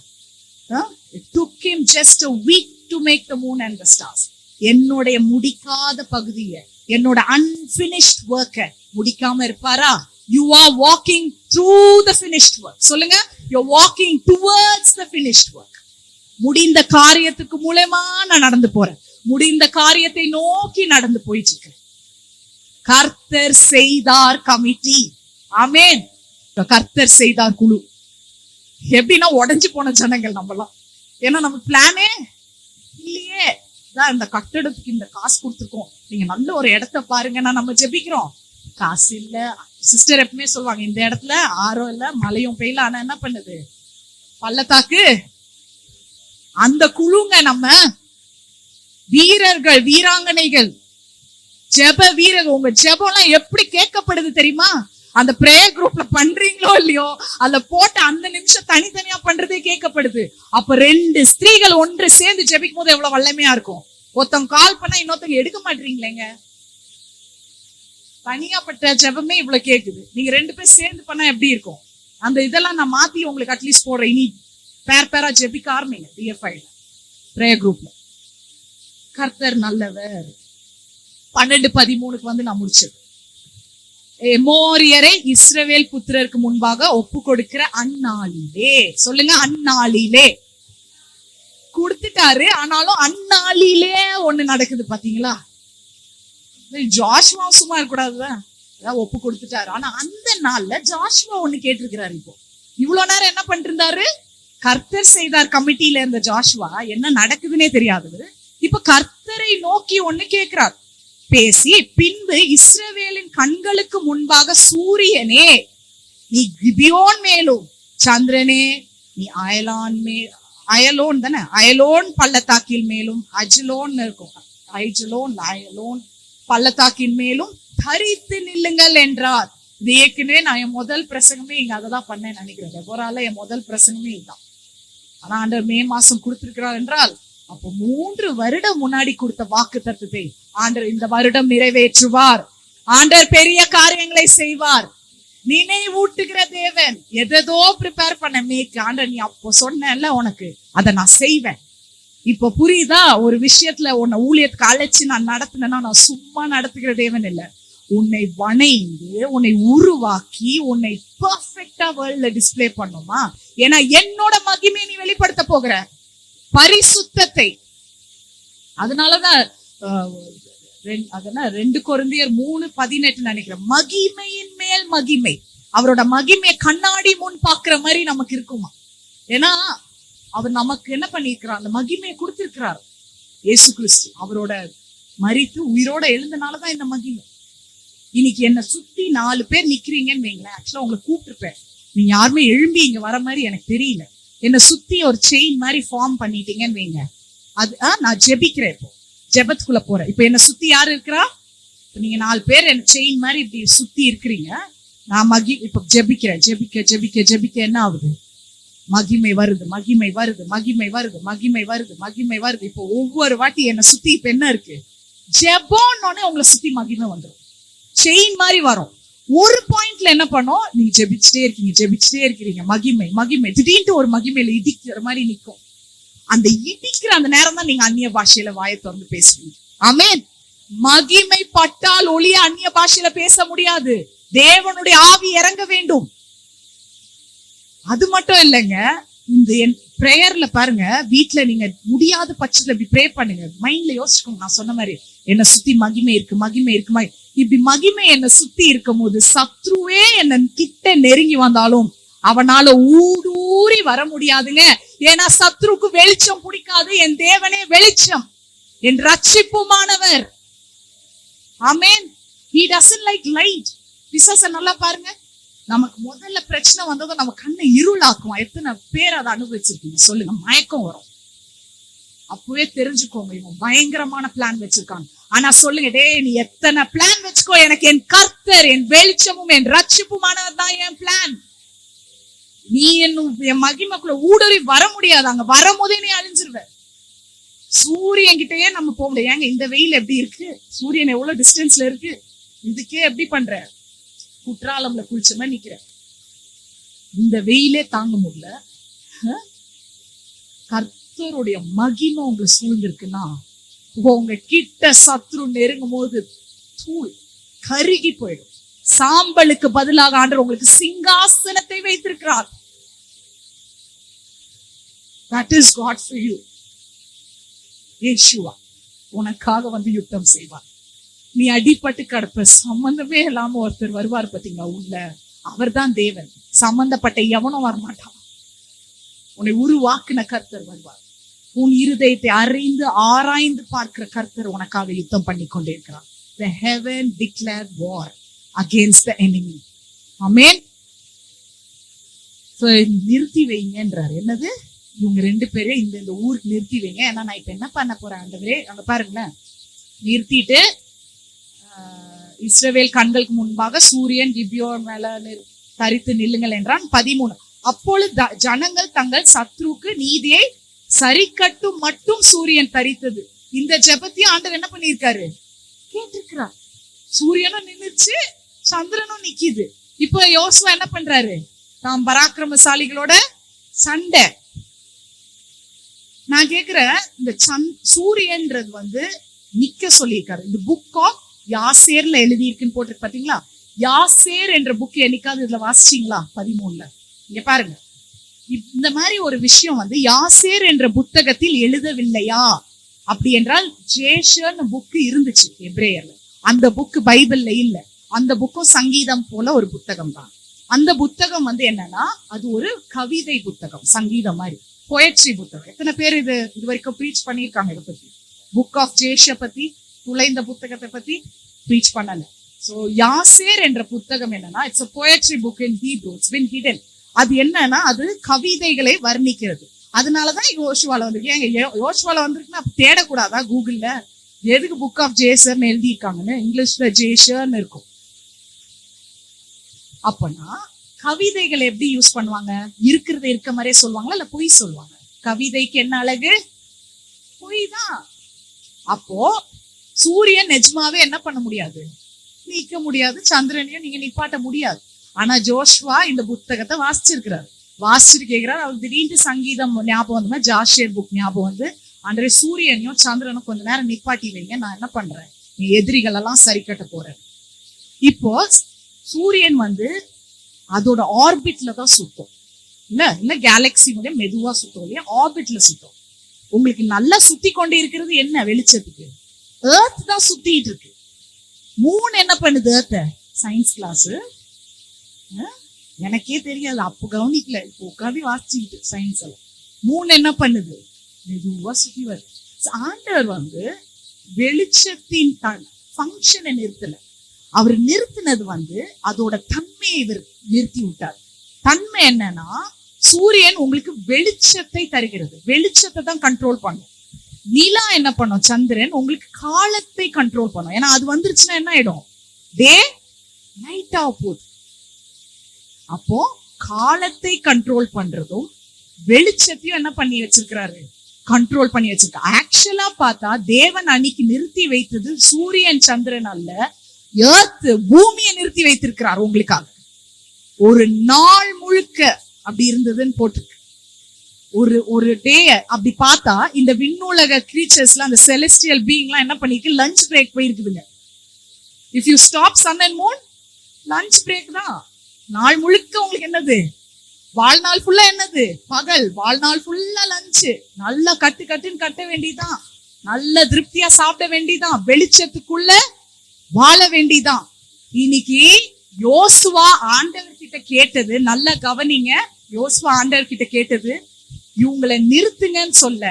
It took him just a week to make the moon and the stars. என்னுடைய முடிக்காத பகுதியை, என்னோட unfinished work முடிக்காம இருப்பாரா? You are walking through the finished work. சொல்லுங்க, you're walking towards the finished work. முடிந்த காரியத்துக்கு மூலமா நான் நடந்து போறேன். முடிந்த காரியத்தை நோக்கி நடந்து போயிட்டு இருக்கேன். கர்த்தர் செய்தார் கமிட்டி. ஆமென். கர்த்தர் செய்தார் குழு. எப்படின்னா உடைஞ்சு போன ஜனங்கள் நம்மலாம். ஏன்னா நம்ம பிளானே இல்லையே. இந்த கட்டடத்துக்கு இந்த காசு கொடுத்துருக்கோம், நீங்க நல்ல ஒரு இடத்த பாருங்கன்னா நம்ம ஜெபிக்கிறோம். காசு இல்ல. சிஸ்டர் எப்பவுமே சொல்லுவாங்க, இந்த இடத்துல ஆரோ இல்ல, மழையும் பெய்யல, ஆனா என்ன பண்ணுது? பள்ளத்தாக்கு. அந்த குழுங்க நம்ம வீரர்கள், வீராங்கனைகள், ஜெப வீரர்கள். உங்க ஜெபம் எல்லாம் எப்படி கேட்கப்படுது தெரியுமா? அந்த பிரேயர் குரூப்ல பண்றீங்களோ இல்லையோ, அதுல போட்ட அந்த நிமிஷம் தனித்தனியா பண்றதே கேட்கப்படுது. அப்ப 2 ஸ்திரீகள் ஒன்று சேர்ந்து ஜெபிக்கும் போது எவ்வளவு வல்லமையா இருக்கும். ஒருத்தவங்க கால் பண்ணா இன்னொருத்தவங்க எடுக்க மாட்டீங்களேங்க. தனியாப்பட்ட ஜெபமே இவ்வளவு கேக்குது. நீங்க 2 பேர் சேர்ந்து பண்ணா எப்படி இருக்கும்? அந்த இதெல்லாம் நான் மாத்தி உங்களுக்கு அட்லீஸ்ட் போடுறேன். இனி பேரா ஜெபிக்க ஆரம்பிங்க. DFI பிரேயர் குரூப்ல. கர்த்தர் நல்லவர். 12-13 நான் முடிச்சது. எமோரியரை இஸ்ரவேல் புத்திரருக்கு முன்பாக ஒப்பு கொடுக்கிற அந்நாளிலே. சொல்லுங்க, அந்நாளிலே கொடுத்துட்டாரு. ஆனாலும் அந்நாளிலே ஒண்ணு நடக்குது பாத்தீங்களா? ஜாஷுவா சும்மா இருக்கக்கூடாதுதான், ஒப்பு கொடுத்துட்டாரு. ஆனா அந்த நாள்ல ஜாஷுவா ஒண்ணு கேட்டிருக்கிறாரு. இப்போ இவ்வளவு நேரம் என்ன பண்ணிட்டு இருந்தாரு? கர்த்தர் செய்தார் கமிட்டியில இருந்த ஜாஷுவா என்ன நடக்குதுன்னே தெரியாதவர் இப்ப கர்த்தரை நோக்கி ஒண்ணு கேட்கிறார். பேசி, பின்பு இஸ்ரவேலின் கண்களுக்கு முன்பாக சூரியனே நீ கிபியோன் மேலும், சந்திரனே நீ அயலோன் தானே, அயலோன் பள்ளத்தாக்கில் மேலும் அஜலோன் இருக்கும், அயலோன் பள்ளத்தாக்கின் மேலும் தரித்து நில்லுங்கள் என்றார். இது ஏற்கனவே நான் என் முதல் பிரசங்கமே இங்க அததான் பண்ணேன்னு நினைக்கிறேன். டெபோரால என் முதல் பிரசங்கமே இதுதான். ஆனா ஆண்டவர் மே மாசம் கொடுத்திருக்கிறார் என்றால் அப்போ 3 வருடம் முன்னாடி கொடுத்த வாக்கு தத்துவத்தை ஆண்டவர் இந்த வருடம் நிறைவேற்றுவார். ஆண்டவர் பெரிய காரியங்களை செய்வார். நினைவூட்டுகிற தேவன். எதோ ப்ரிப்பேர் பண்ண மேற்கு ஆண்டவர், நீ அப்போ சொன்னல உனக்கு அதை நான் செய்வேன். இப்ப புரியுதா? ஒரு விஷயத்துல உன்னை ஊழியத்துக்கு அழைச்சு நான் நடத்தினேன்னா நான் சும்மா நடத்துகிற தேவன் இல்ல. உன்னை வணைந்து உன்னை உருவாக்கி உன்னை பெர்ஃபெக்ட்டா வேர்ல்ட்ல டிஸ்ப்ளே பண்ணுமா? ஏன்னா என்னோட மகிமையை நீ வெளிப்படுத்த போகிற பரிசுத்தத்தை. அதனாலதான் 2 கொரிந்தியர் 3:18 நினைக்கிறேன், மகிமையின் மேல் மகிமை. அவரோட மகிமையை கண்ணாடி முன் பாக்குற மாதிரி நமக்கு இருக்குமா? ஏன்னா அவர் நமக்கு என்ன பண்ணிருக்கிறார்? அந்த மகிமையை கொடுத்திருக்கிறார். இயேசு கிறிஸ்து அவரோட மரித்து உயிரோட எழுந்தனாலதான் இந்த மகிமை. இன்னைக்கு என்ன சுத்தி 4 பேர் நிக்கிறீங்கன்னு வைங்களேன். ஆக்சுவலா உங்களை கூப்பிட்டுருப்பேன், நீங்க யாருமே எழும்பி இங்க வர மாதிரி எனக்கு தெரியல. என்ன சுத்தி ஒரு செயின் மாதிரி ஃபார்ம் பண்ணிட்டீங்கன்னு வைங்க. அது நான் ஜெபிக்கிறேன், இப்போ ஜெபத்துக்குள்ள போறேன். இப்ப என்ன சுத்தி யாரு இருக்கிறா? நீங்க 4 பேர் என்ன செயின் மாதிரி இப்படி சுத்தி இருக்கிறீங்க. நான் இப்ப ஜெபிக்கிறேன். ஜெபிக்க என்ன ஆகுது? மகிமை வருது, மகிமை வருது, மகிமை வருது, மகிமை வருது, மகிமை வருது. இப்போ ஒவ்வொரு வாட்டி என்ன சுத்தி இப்ப என்ன இருக்கு? ஜெபம்னோடனே உங்களை சுத்தி மகிமை வந்துடும். செயின் மாதிரி வரும். ஒரு பாயிண்ட்ல என்ன பண்ணோம்? நீங்க ஜெபிச்சுட்டே இருக்கிறீங்க, மகிமை மகிமை. திடீர்னு ஒரு மகிமையில இடிக்கிற மாதிரி நிற்கும். அந்த இடிக்கிற அந்த நேரம் தான் நீங்க அந்நிய பாஷையில வாயை திறந்து பேசுவீங்க. ஆமென். மகிமை பட்டால் ஒளிய அந்நிய பாஷையில பேச முடியாது. தேவனுடைய ஆவி இறங்க வேண்டும். அது மட்டும் இல்லைங்க, இந்த என் பிரேயர்ல பாருங்க, வீட்டுல நீங்க முடியாத பட்சத்துல இப்படி ப்ரே பண்ணுங்க. மைண்ட்ல யோசிச்சுக்கோங்க. நான் சொன்ன மாதிரி என்ன சுத்தி மகிமை இருக்கு, மகிமை இருக்கு. இப்படி மகிமை என்ன சுத்தி இருக்கும் போது சத்ருவே என்ன கிட்ட நெருங்கி வந்தாலும் அவனால ஊடூறி வர முடியாதுங்க. ஏன்னா சத்ருக்கு வெளிச்சம் பிடிக்காது. என் தேவனே வெளிச்சம், என் ரட்சிப்புமானவர். ஆமென். He doesn't like light. பிசாச நல்லா பாருங்க, நமக்கு முதல்ல பிரச்சனை வந்ததும் நம்ம கண்ணை இருளாக்குவோம். எத்தனை பேர் அதை அனுபவிச்சிருக்கீங்க சொல்லுங்க? மயக்கம் வரும். அப்பவே தெரிஞ்சுக்கோங்க, இவன் பயங்கரமான பிளான் வச்சிருக்காங்க. ஆனா சொல்லுங்க, டே நீ எத்தனை பிளான் வச்சுக்கோ, எனக்கு என் கர்த்தர் என் வெளிச்சமும் என் ரட்சிப்புமானவர் தான் என் பிளான். நீ என் மகிமைக்குள்ள ஊடுருவி வர முடியாது. அங்க வரும்போதே நீ அழிஞ்சிருவ. சூரியன் கிட்டயே நம்ம போக முடியாது. ஏங்க இந்த வெயில் எப்படி இருக்கு? சூரியன் எவ்வளவு டிஸ்டன்ஸ்ல இருக்கு? இதுக்கே எப்படி பண்ற? குற்றாலம்ல குளிச்ச மாதிரி நிக்கிற. இந்த வெயிலே தாங்க முடியல. கர்த்தருடைய மகிமை உங்களுக்கு சூழ்ந்திருக்குன்னா உங்க கிட்ட சத்ரு நெருங்கும் போது தூள் கருகி போயிடும். சாம்பலுக்கு பதிலாக ஆண்டவர் உங்களுக்கு சிங்காசனத்தை வைத்திருக்கிறார். That is God for you. இயேசுவா உனக்காக வந்து யுத்தம் செய்வார். நீ அடிபட்டு கிடப்ப, சம்பந்தமே இல்லாம ஒருத்தர் வருவார் பாத்தீங்களா உள்ள. அவர் தான் தேவன். சம்பந்தப்பட்ட எவனும் வரமாட்டான். உன்னை உருவாக்குன கர்த்தர் வருவார். உன் இருதயத்தை அறிந்து ஆராய்ந்து பார்க்கிற கர்த்தர் உனக்காக யுத்தம் பண்ணி கொண்டே இருக்கிறார். The heaven declared war against the enemy. Amen. So நிறுத்தி வைங்கன்றார். என்னது? இவங்க 2 பேரையும் இந்த ஊருக்கு நிறுத்தி வைங்க. ஏன்னா நான் இப்ப என்ன பண்ண போறேன் ஆண்டவரே, அங்க பாருங்களேன். நிறுத்திட்டு இஸ்ரவேல் கண்களுக்கு முன்பாக சூரியன் கிபியோன் மேல தரித்து நில்லுங்கள் என்றான். 13. அப்பொழுது ஜனங்கள் தங்கள் சத்ருக்கு நீதியை சரி கட்டும் மட்டும் சூரியன் தரித்தது. இந்த ஜெபத்தையும் ஆண்டவர் என்ன பண்ணிருக்காரு? கேட்டிருக்கிறார். சூரியனும் நின்னுச்சு, சந்திரனும் நிக்குது. இப்போ யோசுவா என்ன பண்றாரு? தாம் பராக்கிரமசாலிகளோட சண்டை. நான் கேக்குறேன், இந்த சூரியன்றது வந்து நிக்க சொல்லியிருக்காரு. இந்த புக் ஆஃப் யாசேர்ல எழுதி இருக்குன்னு போட்டு பாத்தீங்களா? யாசேர் என்ற புக் என்னைக்காவது இதுல வாசிச்சீங்களா? 13. இங்க பாருங்க, இந்த மாதிரி ஒரு விஷயம் வந்து யாசேர் என்ற புத்தகத்தில் எழுதவில்லையா? அப்படி என்றால் ஜேஷர்னு புக் இருந்துச்சு எப்ரேயர்ல. அந்த புக் பைபிள்ல இல்ல. அந்த புக்கும் சங்கீதம் போல ஒரு புத்தகம் தான். அந்த புத்தகம் வந்து என்னன்னா, அது ஒரு கவிதை புத்தகம், சங்கீதம் மாதிரி, போயட்ரி புத்தகம். எத்தனை பேர் இது வரைக்கும் ப்ரீச் பண்ணியிருக்காங்க இதை பத்தி? புக் ஆஃப் ஜேஷ பத்தி, துளைந்த புத்தகத்தை பத்தி ப்ரீச் பண்ணல. சோ யாசேர் என்ற புத்தகம் என்னன்னா, it's a poetry book in Hebrew. It's been hidden. அது என்னன்னா அது கவிதைகளை வர்ணிக்கிறது. அதனாலதான் யோசுவால வந்திருக்கு. ஏங்க யோசுவால வந்திருக்குன்னா தேடக்கூடாதா கூகுள்ல? எதுக்கு புக் ஆஃப் ஜேசர்னு எழுதியிருக்காங்கன்னு? இங்கிலீஷ்ல ஜேஷர்னு இருக்கும். அப்பனா கவிதைகளை எப்படி யூஸ் பண்ணுவாங்க? இருக்கிறத இருக்க மாதிரியே சொல்லுவாங்களா இல்ல பொய் சொல்லுவாங்க? கவிதைக்கு என்ன அழகு? பொய் தான். அப்போ சூரியன் நிஜமாவே என்ன பண்ண முடியாது? நீக்க முடியாது. சந்திரனையும் நீங்க நிப்பாட்ட முடியாது. ஆனா ஜோஷ்வா இந்த புத்தகத்தை வாசிச்சிருக்கிறாரு. வாசிச்சுட்டு கேட்கிறாரு. அவருக்கு திடீர்னு சங்கீதம் ஞாபகம் வந்து, ஜாஷியர் புக் ஞாபகம் வந்து, அன்றைய சூரியனையும் சந்திரனும் கொஞ்ச நேரம் நிப்பாட்டி வைங்க, நான் என்ன பண்றேன், நீ எதிரிகள் எல்லாம் சரி கட்ட போறேன். இப்போ சூரியன் வந்து அதோட ஆர்பிட்ல தான் சுத்தம். இல்ல கேலக்சி மூலம் மெதுவா சுத்தம் இல்லையா? ஆர்பிட்ல சுத்தம். உங்களுக்கு நல்லா சுத்தி கொண்டு இருக்கிறது என்ன? வெளிச்சத்துக்கு எர்த் தான் சுத்திட்டு இருக்கு. மூன் என்ன பண்ணுது? எர்த்த சயின்ஸ் கிளாஸ் எனக்கே தெரியாது, அப்போ கவனிக்கல, இப்போ உட்காந்து வாசிச்சுக்கிட்டு சயின்ஸ் எல்லாம். மூன் என்ன பண்ணுது? மெதுவா சுத்தி வருது. ஆண்டவர் வந்து வெளிச்சத்தின் ஃபங்க்ஷனை நிறுத்தல. அவர் நிறுத்தினது வந்து அதோட தன்மையை இவர் நிறுத்தி விட்டார். தன்மை என்னன்னா, சூரியன் உங்களுக்கு வெளிச்சத்தை தருகிறது, வெளிச்சத்தை தான் கண்ட்ரோல் பண்ணும். நிலா என்ன பண்ணும்? சந்திரன் உங்களுக்கு காலத்தை கண்ட்ரோல் பண்ணும். ஏன்னா அது வந்துருச்சுன்னா என்ன ஆயிடும்? டே நைட் ஆக போகுது. அப்போ காலத்தை கண்ட்ரோல் பண்றதும் வெளிச்சத்தையும் என்ன பண்ணி வச்சிருக்கிறாரு? கண்ட்ரோல் பண்ணி வச்சிருக்காரு. ஆக்சுவலா பார்த்தா தேவன் அன்னைக்கு நிறுத்தி வைத்தது சூரியன் சந்திரன் அல்ல, எர்த் பூமியை நிறுத்தி வைத்திருக்கிறார் உங்களுக்காக. ஒரு நாள் முழுக்க அப்படி இருந்ததுன்னு போட்டிருக்கு. ஒரு டே அப்படி பார்த்தா இந்த விண்ணுலக கிரீச்சர்ஸ்ல அந்த செலஸ்டியல் பீயிங்லாம் என்ன பண்ணிருக்கு? லஞ்ச் பிரேக் போயிருக்குதுங்க. If you stop sun and moon, lunch break தான். நாள் முழுக்க உங்களுக்கு என்னது? வாழ்நாள் ஃபுல்லா என்னது? பகல். வாழ்நாள் ஃபுல்லா லஞ்சு. நல்லா கட்டுன்னு கட்ட வேண்டியதான், நல்ல திருப்தியா சாப்பிட வேண்டியதான், வெளிச்சத்துக்குள்ள வாழ வேண்டிதான். இன்னைக்கு யோசுவா ஆண்டவர் கிட்ட கேட்டது, நல்லா கவனிங்க. யோசுவா ஆண்டவர் கிட்ட கேட்டது, இவங்களை நிறுத்துங்கன்னு சொல்ல,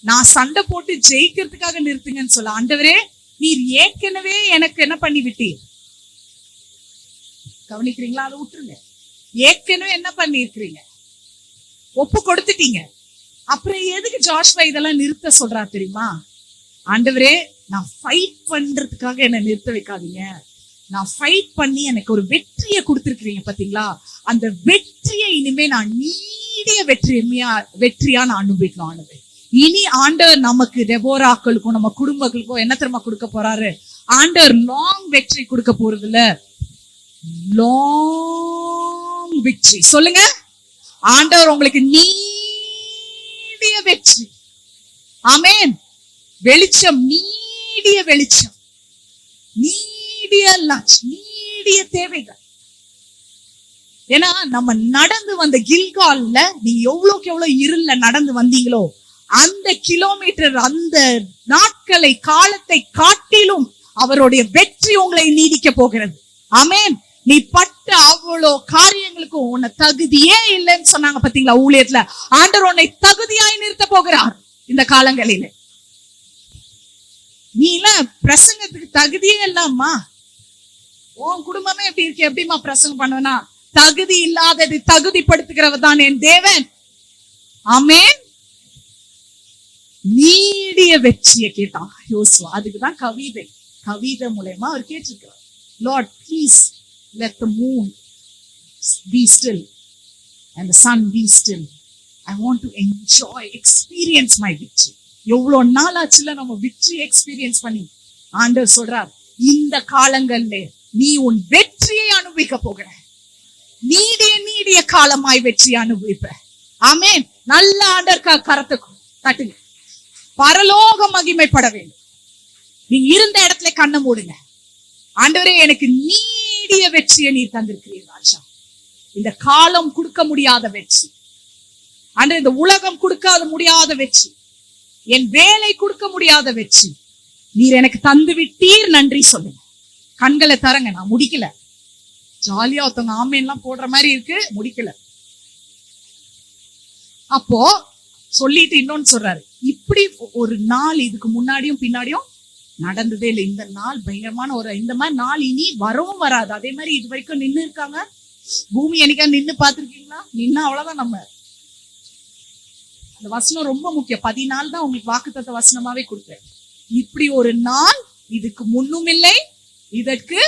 நான் சண்டை போட்டு ஜெயிக்கிறதுக்காக நிறுத்துங்கன்னு சொல்ல. ஆண்டவரே, நீர் ஏற்கனவே எனக்கு என்ன பண்ணி விட்டீர்? கவனிக்கிறீங்களா? அதை விட்டுருங்க. ஏற்கனவே என்ன பண்ணி இருக்கிறீங்க? ஒப்பு கொடுத்துட்டீங்க. அப்புறம் எதுக்கு ஜோஷ்வா இதெல்லாம் நிறுத்த சொல்றா தெரியுமா? ஆண்டவரே, நான் ஃபைட் பண்றதுக்காக என்ன நிறுத்த வைக்காதீங்க. நான் ஃபைட் பண்ணி எனக்கு ஒரு வெற்றியை கொடுத்துருக்கீங்க பாத்தீங்களா? அந்த வெற்றியை இனிமே நான் நீடிய வெற்றியா நான் அனுபவிக்கணும். ஆண்டவர், இனி ஆண்டவர் நமக்கு டெபோராக்களுக்கும் நம்ம குடும்பங்களுக்கும் என்ன தெரியுமா கொடுக்க போறாரு? ஆண்டவர் லாங் வெற்றி கொடுக்க போறது இல்ல, லாங் விக்டரி. சொல்லுங்க, ஆண்டவர் உங்களுக்கு நீடிய வெற்றி. ஆமென். வெளிச்சம், நீடிய வெளிச்சம், நீடிய லஞ்ச், நீடிய தேவைகள். ஏன்னா நம்ம நடந்து வந்த கில்கால்ல நீங்க எவ்வளவுக்கு எவ்வளவு இருள்ல நடந்து வந்தீங்களோ, அந்த கிலோமீட்டர், அந்த நாட்களை, காலத்தை காட்டிலும் அவருடைய வெற்றி உங்களை நீடிக்க போகிறது. ஆமென். நீ பட்ட அவ்வளோ காரியங்களுக்கும் உன்னை தகுதியே இல்லைன்னு சொன்னாங்க பாத்தீங்களா ஊழியத்துல? ஆண்டவர் உன்னை தகுதியாய் நிறுத்த போகிறார் இந்த காலங்களிலே. நீ இல்ல பிரசங்கத்துக்கு தகுதியே இல்லாமா? உன் குடும்பமே எப்படி இருக்கு? எப்படிமா பிரசங்கம் பண்ணுவனா? தகுதி இல்லாதது தகுதிப்படுத்துகிறவர் தான் என் தேவன். ஆமென். நீடிய வெற்றியை கேட்டான் யோசுவா. அதுக்குதான் கவிதை மூலமா அவர் கேட்டிருக்கிறார். Lord, please let the moon be still and the sun be still. I want to experience my victory. எவ்வளவு நாள் ஆச்சுல நம்ம விக்டரி எக்ஸ்பீரியன்ஸ் பண்ணி. ஆண்டவர் சொல்றார், இந்த காலங்கள்ல நீ உன் வெற்றியை அனுபவிக்க போகிற. நீடிய காலமாய் வெற்றியை அனுபவிப்ப. ஆமென். நல்ல ஆண்டவர் கரத்தை தட்டுங்க. பரலோக மகிமைப்பட வேண்டும். நீங்க இருந்த இடத்துல கண்ணை மூடுங்க. ஆண்டவரே, எனக்கு நீடிய வெற்றியை நீ தந்திருக்கிறீர் ராஜா. இந்த காலம் கொடுக்க முடியாத வெற்றி, ஆண்டவரே, இந்த உலகம் கொடுக்காத முடியாத வெற்றி, என் வேலை கொடுக்க முடியாத வெற்றி நீர் எனக்கு தந்து விட்டீர். நன்றி சொல்லுங்க. கண்களை தரங்க. நான் முடிக்கல. ஜாலியா ஒருத்தவங்க ஆமேன்லாம் போடுற மாதிரி இருக்கு, முடிக்கல. அப்போ சொல்லிட்டு இன்னொன்னு சொல்றாரு, இப்படி ஒரு நாள் இதுக்கு முன்னாடியும் பின்னாடியும் நடந்ததே இல்லை. இந்த நாள் பயங்கரமான ஒரு, இந்த மாதிரி நாள் இனி வரவும் வராது. அதே மாதிரி இது வரைக்கும் நின்று இருக்காங்க, பூமி என்னைக்கா நின்னு பாத்திருக்கீங்களா? நின்னா அவ்வளவுதான். நம்ம அந்த வசனம் ரொம்ப முக்கியம். 14 தான் உங்களுக்கு வாக்குத்தத்த வசனமாவே கொடுத்தேன். இப்படி ஒரு நாள் இதுக்கு முன்னும் இல்லை, இதற்கு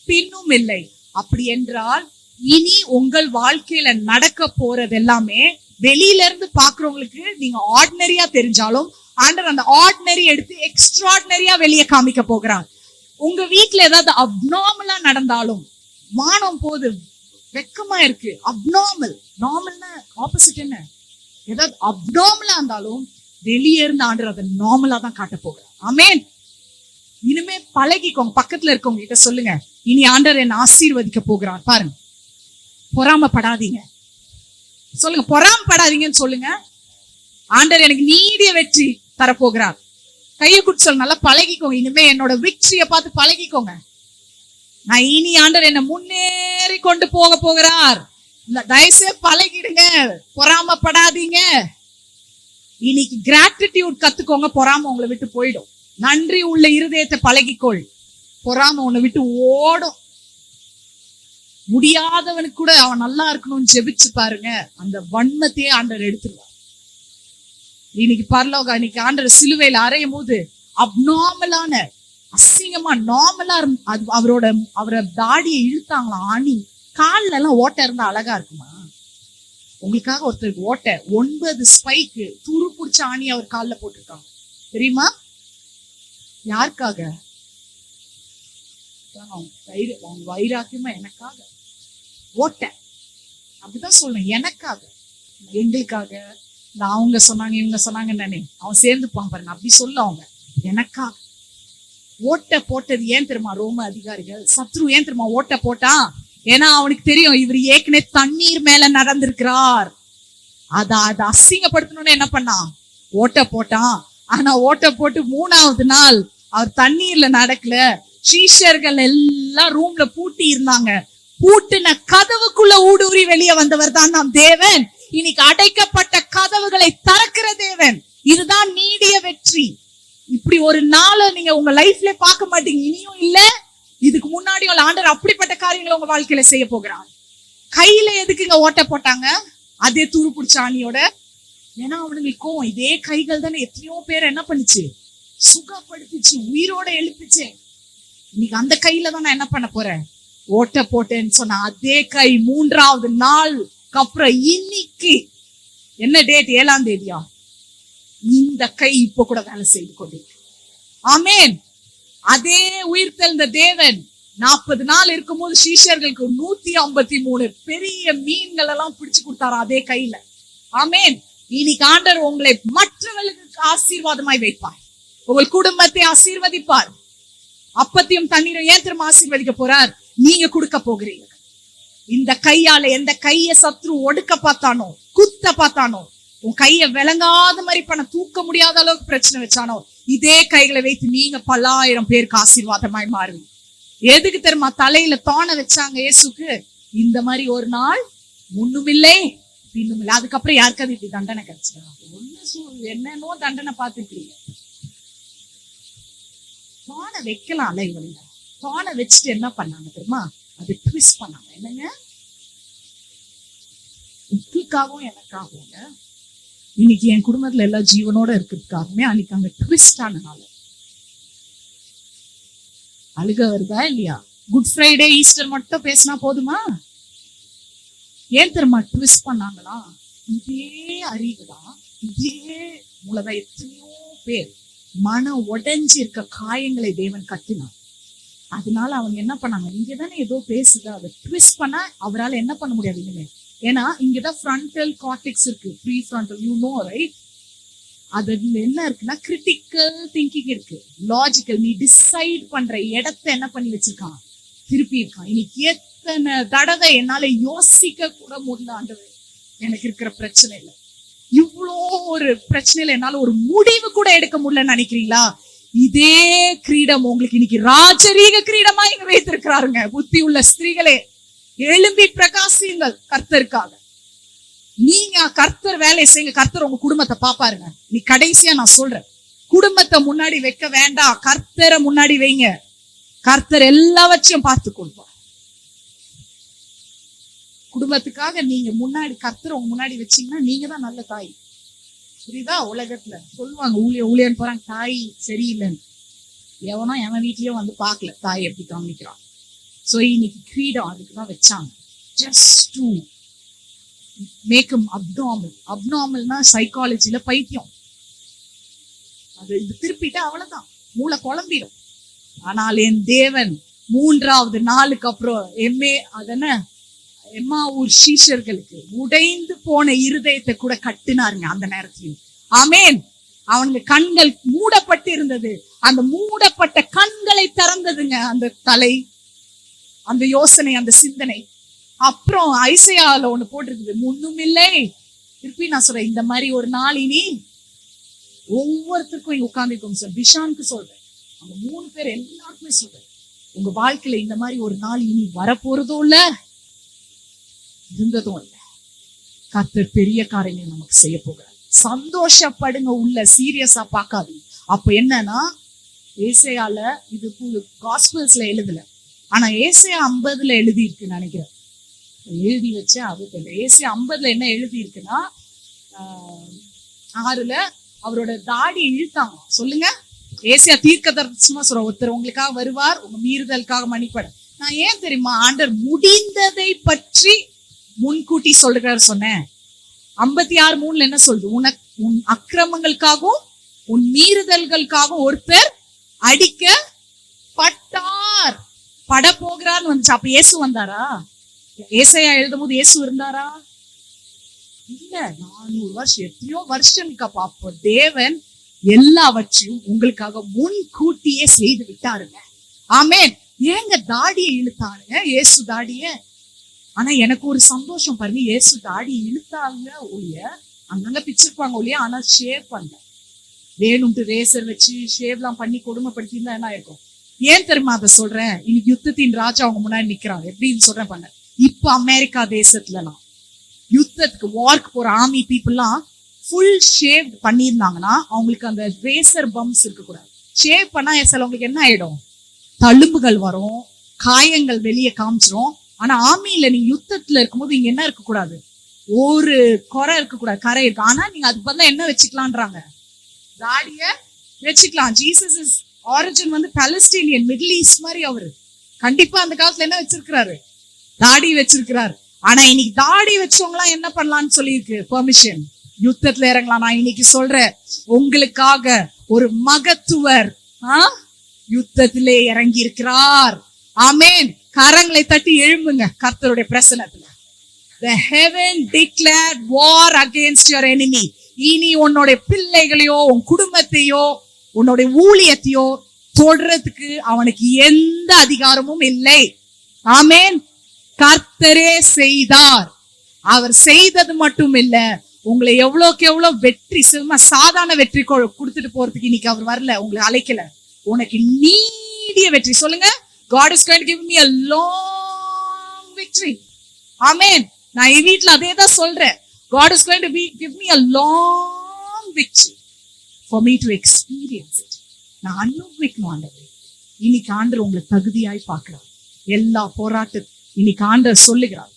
பின்னும் இல்லை. அப்படி என்றால் இனி உங்கள் வாழ்க்கையில நடக்க போறது எல்லாமே வெளியில இருந்து பாக்குறவங்களுக்கு நீங்க ஆர்டினரியா தெரிஞ்சாலும் ஆண்டவர் அந்த ஆர்டினரி எடுத்து எக்ஸ்ட்ராடினரியா வெளியே காமிக்க போகிறார். உங்க வீட்டுல ஏதாவது அப்நார்மலா நடந்தாலும், மானம் போது வெக்கமா இருக்கு, அப்நார்மல், நார்மல்னா ஆப்போசிட் என்ன, ஏதாவது அப்நார்மலா இருந்தாலும் வெளியே இருந்து ஆண்டவர் அதை நார்மலா தான் காட்ட போகிறார். ஆமென். இனிமே பழகிக்கோங்க. பக்கத்துல இருக்கவங்க கிட்ட சொல்லுங்க, இனி ஆண்டவர் என்ன ஆசீர்வதிக்க போகிறார் பாருங்க. பொறாமப்படாதீங்க. சொல்லுங்க, பொறாமப்படாதீங்கன்னு சொல்லுங்க. ஆண்டவர் எனக்கு நீடிய வெற்றி தரப்போகிறார். கையை குடிச்சு சொல்ல, நல்லா பழகிக்கோங்க. இனிமே என்னோட வெற்றியை பார்த்து பழகிக்கோங்க. நான் இனி ஆண்டவர் என்ன முன்னேறி கொண்டு போக போகிறார். தயவுசெய்து பழகிடுங்க, பொறாமப்படாதீங்க. இன்னைக்கு கிராட்டிடியூட் கத்துக்கோங்க, பொறாம உங்களை விட்டு போயிடும். நன்றி உள்ள இருதயத்தை பழகிக்கொள், பொறாம உன்னை விட்டு ஓடும். முடியாதவனுக்கு கூட அவன் நல்லா இருக்கணும்னு ஜெபிச்சு பாருங்க, அந்த வன்மத்தையே ஆண்டவர் எடுத்துருவார். இன்னைக்கு பரலோக இன்னைக்கு ஆண்டவர் சிலுவையில அறையும் போது அப்நார்மலான அசிங்கமா நார்மலா அவரை தாடியை இழுத்தாங்களாம். ஆணி கால்ல எல்லாம் ஓட்டை இருந்தா அழகா இருக்குமா? உங்களுக்காக ஒருத்தருக்கு ஓட்டை 9 ஸ்பைக்கு துரு புடிச்ச ஆணி அவர் கால்ல போட்டிருக்காங்க தெரியுமா? யாருக்காக? வைராக்கியமா எனக்காக ஓட்டை. அப்படிதான் சொல்லணும், எனக்காக, எங்களுக்காக. அவங்க சொன்னாங்க இவங்க சொன்னாங்க நானே அவன் சேர்ந்துப்பான் பாருங்க, அப்படி சொல்ல. அவங்க எனக்காக ஓட்டை போட்டது ஏன் தெரியுமா? ரோம அதிகாரிகள், சத்ரு ஏன் தெரியுமா ஓட்டை போட்டான்? ஏன்னா அவனுக்கு தெரியும் இவர் ஏற்கனவே தண்ணீர் மேல நடந்திருக்கிறார். அதை அசிங்கப்படுத்தணும்னு என்ன பண்ணான்? ஓட்டை போட்டான். ஆனா ஓட்டை போட்டு 3வது நாள் அவர் தண்ணீர்ல நடக்கல. சீஷர்கள் எல்லாம் ரூம்ல பூட்டி இருந்தாங்க. பூட்டின கதவுக்குள்ள ஊடுருவி வெளியே வந்தவர் தான் நாம் தேவன். இன்னைக்கு அடைக்கப்பட்ட கதவுகளை திறக்கிற தேவன். இதுதான் நீடிய வெற்றி. இப்படி ஒரு நாளை நீங்க உங்க லைஃப்ல பார்க்க மாட்டீங்க, இனியும் இல்ல இதுக்கு முன்னாடி. ஆண்டவர் அப்படிப்பட்ட காரியங்களை உங்க வாழ்க்கையில செய்ய போகிறான். கையில எதுக்குங்க ஓட்டை போட்டாங்க? அதே துரு பிடிச்ச ஆணியோட. ஏன்னா அவனுங்களுக்கும் இதே கைகள் தானே எத்தனையோ பேர் என்ன பண்ணுச்சு? சுகப்படுத்திச்சு, உயிரோட எழுப்பிச்சு. இன்னைக்கு அந்த கையில தான் நான் என்ன பண்ண போறேன்? ஓட்டை போட்டேன்னு சொன்ன அதே கை 3வது நாளுக்கு அப்புறம் இன்னைக்கு என்ன டேட்? 7ஆம் தேதியா? இந்த கை இப்ப கூட வேலை செய்து கொண்டிருக்கு. ஆமென். அதே உயிர் தெழுந்த தேவன் 40 நாள் இருக்கும்போது சீஷர்களுக்கு 153 பெரிய மீன்கள் எல்லாம் பிடிச்சு கொடுத்தாரு அதே கையில. ஆமென். இன்னைக்கு ஆண்டவர் உங்களை மற்றவர்களுக்கு ஆசீர்வாதமாய் வைப்பார். உங்கள் குடும்பத்தை ஆசீர்வதிப்பார். அப்பத்தையும் தண்ணீரும் ஏன் திரும்ப ஆசீர்வதிக்க போறார்? நீங்க கொடுக்க போகிறீங்க. இந்த கையால எந்த கைய சத்ரு ஒடுக்க பார்த்தானோ, குத்த பார்த்தானோ, உன் கைய விளங்காத மாதிரி பண்ண, தூக்க முடியாத அளவுக்கு பிரச்சனை வச்சானோ, இதே கைகளை வைத்து நீங்க பல்லாயிரம் பேருக்கு ஆசீர்வாதமாய் மாறுவீங்க. எதுக்கு தெரியுமா? தலையில தோணை வச்சாங்க இயேசுக்கு. இந்த மாதிரி ஒரு நாள் முன்னும் இல்லை பின்னும் இல்லை. அதுக்கப்புறம் யாருக்காவது இப்படி தண்டனை கிடைச்சா? என்னன்னோ தண்டனை பார்த்துக்கிறீங்க. தோணை வைக்கலாம்ல இவங்க. தோணை வச்சுட்டு என்ன பண்ணாங்க தெரியுமா? அது ட்விஸ்ட் பண்ணாங்க. என்னங்க? உங்களுக்காகவும் எனக்காகவும் இன்னைக்கு என் குடும்பத்துல எல்லா ஜீவனோட இருக்கிறதுக்காகவே அன்னைக்கு அங்க ட்விஸ்ட் ஆனனால அழுக வருதா இல்லையா? குட் ஃப்ரைடே ஈஸ்டர் மட்டும் பேசினா போதுமா? ஏன் தெரியுமா ட்விஸ்ட் பண்ணாங்களா? இதே அறிவுதான், இதே மூலதான் எத்தனையோ பேர் மனம் உடைஞ்சு இருக்க காயங்களை தேவன் கட்டினார். அதனால அவங்க என்ன பண்ணாங்க? இங்கதானே ஏதோ பேசுது, அதை ட்விஸ்ட் பண்ண அவரால் என்ன பண்ண முடியாது இனிமே. ஏன்னா இங்கதான் ஃப்ரண்டல் கார்டெக்ஸ் இருக்கு, pre frontal, you know right? அது என்ன இருக்குன்னா கிரிட்டிக்கல் திங்கிங் இருக்கு, லாஜிக்கல். நீ டிசைட் பண்ற இடத்தை என்ன பண்ணி வச்சிருக்கான்? திருப்பி இருக்கான். இன்னைக்கு எத்தனை தடவை என்னால யோசிக்க கூட முடியல, ஆண்டவர் எனக்கு இருக்கிற பிரச்சனை இல்லை, இவ்வளோ ஒரு பிரச்சனையில என்னால ஒரு முடிவு கூட எடுக்க முடியலன்னு நினைக்கிறீங்களா? இதே கிரீடம் உங்களுக்கு இன்னைக்கு ராஜரீக கிரீடமா இங்க வைத்திருக்கிறாருங்க. புத்தி உள்ள ஸ்திரீகளே, எழும்பி பிரகாசியுங்கள் கர்த்தருக்காக. நீங்க கர்த்தர் வேலையை செய்யுங்க, கர்த்தர் உங்க குடும்பத்தை பாப்பாருங்க. நீ கடைசியா நான் சொல்றேன், குடும்பத்தை முன்னாடி வைக்க வேண்டாம், கர்த்தரை முன்னாடி வைங்க. கர்த்தர் எல்லாவற்றையும் பார்த்து கொள்வார். குடும்பத்துக்காக நீங்க முன்னாடி கர்த்தரை உங்க முன்னாடி வச்சீங்கன்னா நீங்க தான் நல்ல தாய். புரியுதா? உலகத்துல சொல்லுவாங்க ஊழியன்னு போறாங்க தாய் சரியில்லைன்னு. எவனோ எவன் வீட்லயும் வந்து பாக்கல தாய் எப்படி காமிக்கிறான். சோ இன்னைக்கு கிரீடம் அதுக்குதான் வச்சாங்க. Just to make him abnormal. அப்நார்மல்னா சைக்காலஜில பைத்தியம். அது இது திருப்பிட்டா அவ்வளவுதான், மூளை குழம்பிடும். ஆனால் என் தேவன் 3வது நாளுக்கு அப்புறம் எம்மாவூர் சீஷர்களுக்கு உடைந்து போன இருதயத்தை கூட கட்டினாருங்க அந்த நேரத்திலும். ஆமேன். அவனுக்கு கண்கள் மூடப்பட்டு இருந்தது. அந்த மூடப்பட்ட கண்களை திறந்ததுங்க அந்த தலை, அந்த யோசனை, அந்த சிந்தனை. அப்புறம் ஐசையால ஒண்ணு போட்டிருக்குது, முன்னும் இல்லை. திருப்பி நான் சொல்றேன், இந்த மாதிரி ஒரு நாள் இனி ஒவ்வொருத்தருக்கும் உட்கார்ந்துக்கும் சார். பிஷானுக்கு சொல்றேன், அவங்க 3 பேர் எல்லாருக்குமே சொல்றேன், உங்க வாழ்க்கையில இந்த மாதிரி ஒரு நாள் இனி வரப்போறதும் இல்ல, இருந்ததும் இல்ல. கர்த்தர் பெரிய காரியங்களை நமக்கு செய்ய போகிறார். சந்தோஷப்படுங்க, உள்ள சீரியஸா பார்க்காது. அப்ப என்னன்னா, ஏசையால இது காஸ்பல்ஸ்ல எழுதல, ஆனா ஏசையா 50ல எழுதி இருக்குன்னு நினைக்கிறேன். எழுதி வச்ச அது ஏசையா 50ல என்ன எழுதி இருக்குன்னா, 6ல அவரோட தாடி இழுத்தாங்க. சொல்லுங்க, ஏசையா தீர்க்கதரிசனமா சொல்ற, ஒருத்தர் உங்களுக்காக வருவார், உங்க மீறுதலுக்காக மன்னிப்பட. நான் ஏன் தெரியுமா ஆண்டவர் முடிந்ததை பற்றி முன்கூட்டி சொல்லுகிறார் சொன்னேன். 56:3 என்ன சொல்றது, உன் அக்கிரமங்களுக்காகவும் உன் மீறுதல்களுக்காகவும் ஒருத்தர் அடிக்கப்பட்டார், பட போகிறார்னு வந்துச்சு. அப்ப இயேசு வந்தாரா? ஏசையா எழுதும் போது இயேசு இருந்தாரா? இல்ல. 400 வருஷம், எத்தனையோ வருஷங்களுக்கு அப்ப தேவன் எல்லாவற்றையும் உங்களுக்காக முன்கூட்டியே செய்து விட்டாருங்க. ஆமேன். ஏங்க தாடியை இழுத்தாருங்க இயேசு தாடிய. ஆனா எனக்கு ஒரு சந்தோஷம் பாருங்க, இயேசு தாடி இழுத்தாங்க ஒழிய, அங்கங்க பிச்சிருப்பாங்க ஒழிய, ஆனா ஷேவ் பண்ண, வேணும்ட்டு ரேசர் வச்சு ஷேவ் எல்லாம் பண்ணி கொடுமைப்படுத்தி இருந்தா என்ன இருக்கும்? ஏன் தெரியுமா அதை சொல்றேன்? இன்னைக்கு யுத்தத்தின் ராஜா அவங்க முன்னாடி நிக்கிறாங்க. எப்படின்னு சொல்றேன் பண்ண, இப்ப அமெரிக்கா தேசத்துலலாம் யுத்தத்துக்கு வார்க்கு போற ஆர்மி பீப்புள்லாம் ஃபுல் ஷேவ் பண்ணியிருந்தாங்கன்னா அவங்களுக்கு அந்த ரேசர் பம்ப்ஸ் இருக்கக்கூடாது. ஷேவ் பண்ணா சிலவங்களுக்கு என்ன ஆயிடும், தழும்புகள் வரும், காயங்கள் வெளியே காமிச்சிரும். ஆனா ஆர்மியில நீங்க யுத்தத்துல இருக்கும்போது இங்க என்ன இருக்கக்கூடாது, ஒரு குறை இருக்கக்கூடாது, கரை இருக்கு. ஆனா நீங்க அதுக்கு பதிலா என்ன வச்சுக்கலான்றாங்க, தாடிய வச்சுக்கலாம். ஜீசஸ் இஸ் ஆரிஜின் வந்து பாலஸ்தீனியன், மிடில் ஈஸ்ட் மாதிரி. அவரு கண்டிப்பா அந்த காலத்துல என்ன வச்சிருக்கிறாரு, தாடி வச்சிருக்கிறாரு. ஆனா இன்னைக்கு தாடி வச்சவங்களாம் என்ன பண்ணலாம்னு சொல்லியிருக்கு பெர்மிஷன், யுத்தத்துல இறங்கலாம். நான் இன்னைக்கு சொல்றேன், உங்களுக்காக ஒரு மகத்துவர் யுத்தத்திலே இறங்கி இருக்கிறார். ஆமேன். கரங்களை தட்டி எழும்புங்க கர்த்தருடைய பிரசன்னத்துல. The heaven declared war against your enemy. இனி உன்னுடைய பிள்ளைகளையோ உன் குடும்பத்தையோ உன்னுடைய ஊழியத்தையோ தொடர்றதுக்கு அவனுக்கு எந்த அதிகாரமும் இல்லை. ஆமேன். கர்த்தரே செய்தார். அவர் செய்தது மட்டும் இல்ல, உங்களை எவ்வளவுக்கு எவ்வளவு வெற்றி, சாதாரண வெற்றி கொடுத்துட்டு போறதுக்கு இன்னைக்கு அவர் வரல, உங்களை அழைக்கல. உனக்கு நீடிய வெற்றி. சொல்லுங்க, God is going to give me a long victory. Amen. நான் என் வீட்டுல அதே தான் சொல்றேன். God is going to give me a long victory for me to experience it. நான் அனுபவிக்கணும் ஆண்டவரே. இன்னைக்கு ஆண்டவர் உங்களை தகுதியாய் பார்க்கிறார். எல்லா போராட்டத்தையும் இன்னைக்கு ஆண்டவர் சொல்லுகிறார்.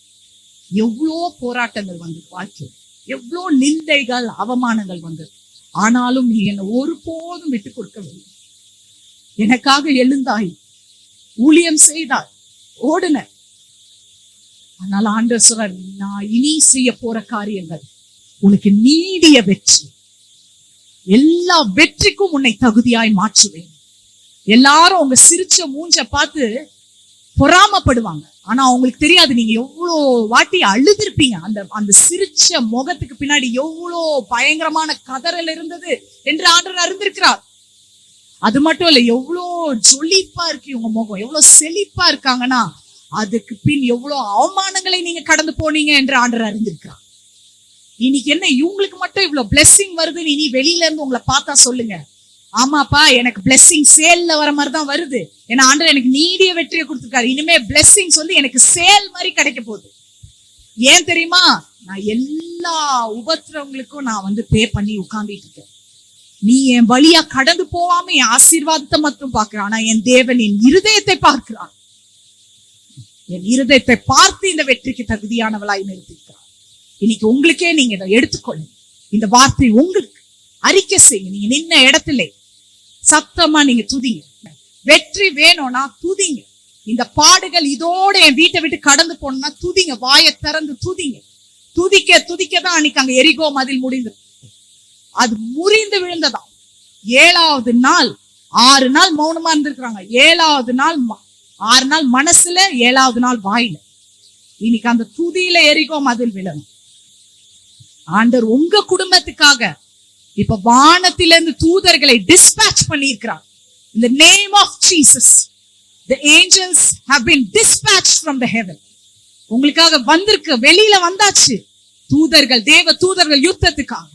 எவ்வளோ போராட்டங்கள் வந்தது வாழ்க்கையில், எவ்வளோ நிந்தைகள் அவமானங்கள் வந்தது. ஆனாலும் நீ என்னை ஒருபோதும் விட்டு கொடுக்கவில்லை. எனக்காக எழுந்தாய், ஊழியம் செய்தாய், ஓடுன. அதனால ஆண்டவர் சொல்றார், நான் இனி செய்ய போற காரியங்கள் உனக்கு நீடிய வெற்றி, எல்லா வெற்றிக்கும் உன்னை தகுதியாய் மாற்றுவேன். எல்லாரும் உங்க சிரிச்ச மூஞ்ச பார்த்து பொறாமப்படுவாங்க. ஆனா அவங்களுக்கு தெரியாது நீங்க எவ்வளோ வாட்டி அழுதுருப்பீங்க. அந்த சிரிச்ச முகத்துக்கு பின்னாடி எவ்வளோ பயங்கரமான கதறல் இருந்தது என்று ஆண்டவர் அறிந்திருக்கிறார். அது மட்டும் இல்ல, எவ்வளோ ஜொலிப்பா இருக்கு உங்க முகம், எவ்வளவு செழிப்பா இருக்காங்கன்னா அதுக்கு பின் எவ்வளவு அவமானங்களை நீங்க கடந்து போனீங்க என்று ஆண்டவர் அறிந்திருக்கிறார். இன்னைக்கு என்ன இவங்களுக்கு மட்டும் இவ்வளவு பிளெஸிங் வருதுன்னு இனி வெளியில இருந்து உங்களை பார்த்தா சொல்லுங்க, ஆமாப்பா எனக்கு பிளெஸிங் சேல்ல வர மாதிரிதான் வருது. ஏன்னா ஆண்டவர் எனக்கு நீடிய வெற்றியை கொடுத்துருக்காரு. இனிமே பிளெஸிங்ஸ் வந்து எனக்கு சேல் மாதிரி கிடைக்க போகுது. ஏன் தெரியுமா, நான் எல்லா உபத்திரவங்களுக்கும் நான் வந்து பே பண்ணி உட்கார்ந்துட்டு இருக்கேன். நீ என் வழியா கடந்து போகாம என் ஆசீர்வாதத்தை மட்டும் பார்க்கிறான். ஆனா என் தேவன் என் இருதயத்தை பார்க்கிறான். என் இருதயத்தை பார்த்து இந்த வெற்றிக்கு தகுதியானவளாய் நிறுத்திருக்கிறார். இன்னைக்கு உங்களுக்கே நீங்க இதை எடுத்துக்கொள்ளுங்க. இந்த வார்த்தை உங்களுக்கு அறிக்கை செய்யுங்க. நீங்க நின்ன இடத்துல சத்தமா நீங்க துதிங்க. வெற்றி வேணும்னா துதிங்க. இந்த பாடுகள் இதோட என் வீட்டை விட்டு கடந்து போனா துதிங்க. வாயை திறந்து துதிங்க. துதிக்க துதிக்கதான் அன்னைக்கு அங்க எரிகோ மதில் முடிந்தது. அது முறிந்து விழுந்ததாம். 7வது நாள் 6 நாள் மௌனமா இருந்திருக்கிறாங்க. 7வது நாள் 6 நாள் மனசுல, 7வது நாள் வாயில. இன்னைக்கு அந்த துதியில எரிகோ மதில் விழணும். ஆண்டவர் உங்க குடும்பத்துக்காக இப்ப வானத்திலிருந்து தூதர்களை டிஸ்பேட்ச் பண்ணியிருக்கிறார். In the name of Jesus, the angels have been dispatched from the heaven. உங்களுக்காக வந்திருக்கு, வெளியில வந்தாச்சு தூதர்கள், தேவ தூதர்கள் யுத்தத்துக்காக.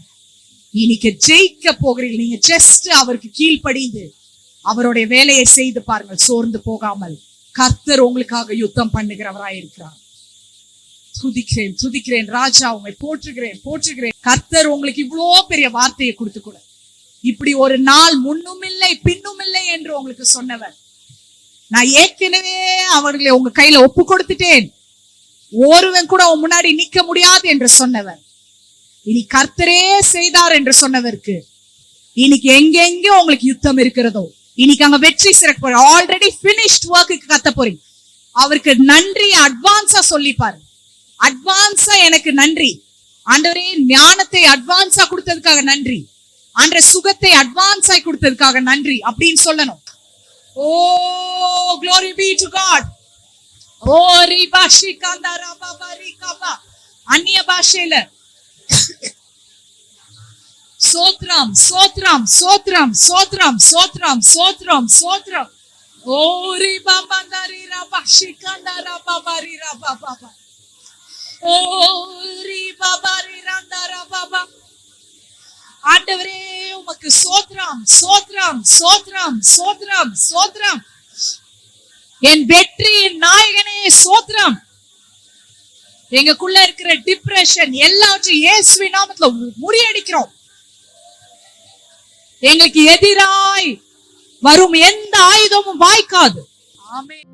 இன்னைக்கு ஜெயிக்க போகிறீங்க. நீங்க ஜஸ்ட் அவருக்கு கீழ்ப்படிந்து அவருடைய வேலையை செய்து பாருங்கள். சோர்ந்து போகாமல் கர்த்தர் உங்களுக்காக யுத்தம் பண்ணுகிறவராய் இருக்கிறார். துதிக்கிறேன் துதிக்கிறேன் ராஜா, உங்களை போற்றுகிறேன் போற்றுகிறேன். கர்த்தர் உங்களுக்கு இவ்வளோ பெரிய வார்த்தையை கொடுத்து கூட இப்படி ஒரு நாள் முன்னும் இல்லை பின்னும் இல்லை என்று உங்களுக்கு சொன்னவர், நான் ஏற்கனவே அவர்களை உங்க கையில ஒப்பு கொடுத்துட்டேன், ஒருவன் கூட உன் முன்னாடி நிக்க முடியாது என்று சொன்னவர், இனி கர்த்தரே செய்தார் என்று சொன்னவருக்கு இன்னைக்கு எங்கெங்க உங்களுக்கு யுத்தம் இருக்கிறதோ இன்னைக்கு அங்க வெற்றி சிறக்க போற. ஆல்ரெடி பினிஷ்ட் ஒர்க்கு கத்த போறீங்க. அவருக்கு நன்றி அட்வான்ஸா சொல்லிப்பாரு. அட்வான்ஸா எனக்கு நன்றி ஆண்டவரே, ஞானத்தை அட்வான்ஸா கொடுத்ததுக்காக நன்றி, ஆண்டவரே சுகத்தை அட்வான்ஸா கொடுத்ததுக்காக நன்றி அப்படின்னு சொல்லணும். ஓ glory be to God. ஓ ரிபாஷி கந்தரா பாபா ரிகபா அந்நிய பாஷையில சோத்ரம் சோத்ரம் சோத்ரம் சோத்ரம் சோத்ரம் சோத்ரம் சோத்ரம். ஓ ரிபாபா தரி ரபாஷி கந்தரா பாபா ரிரபா பாபா. ஓ ரிபாபா ரிரந்தரா பாபா. ஆண்டவரே உமக்கு சோத்ரம் சோத்ரம் சோத்ரம் சோத்ரம் சோத்ரம். என் வெற்றியின் நாயகனே சோத்ரம். எங்களுக்குள்ள இருக்கிற டிப்ரெஷன் எல்லாவற்றையும் இயேசுவின் நாமத்துல முறியடிக்கிறோம். எங்களுக்கு எதிராய் வரும் எந்த ஆயுதமும் வாய்க்காது. ஆமென்.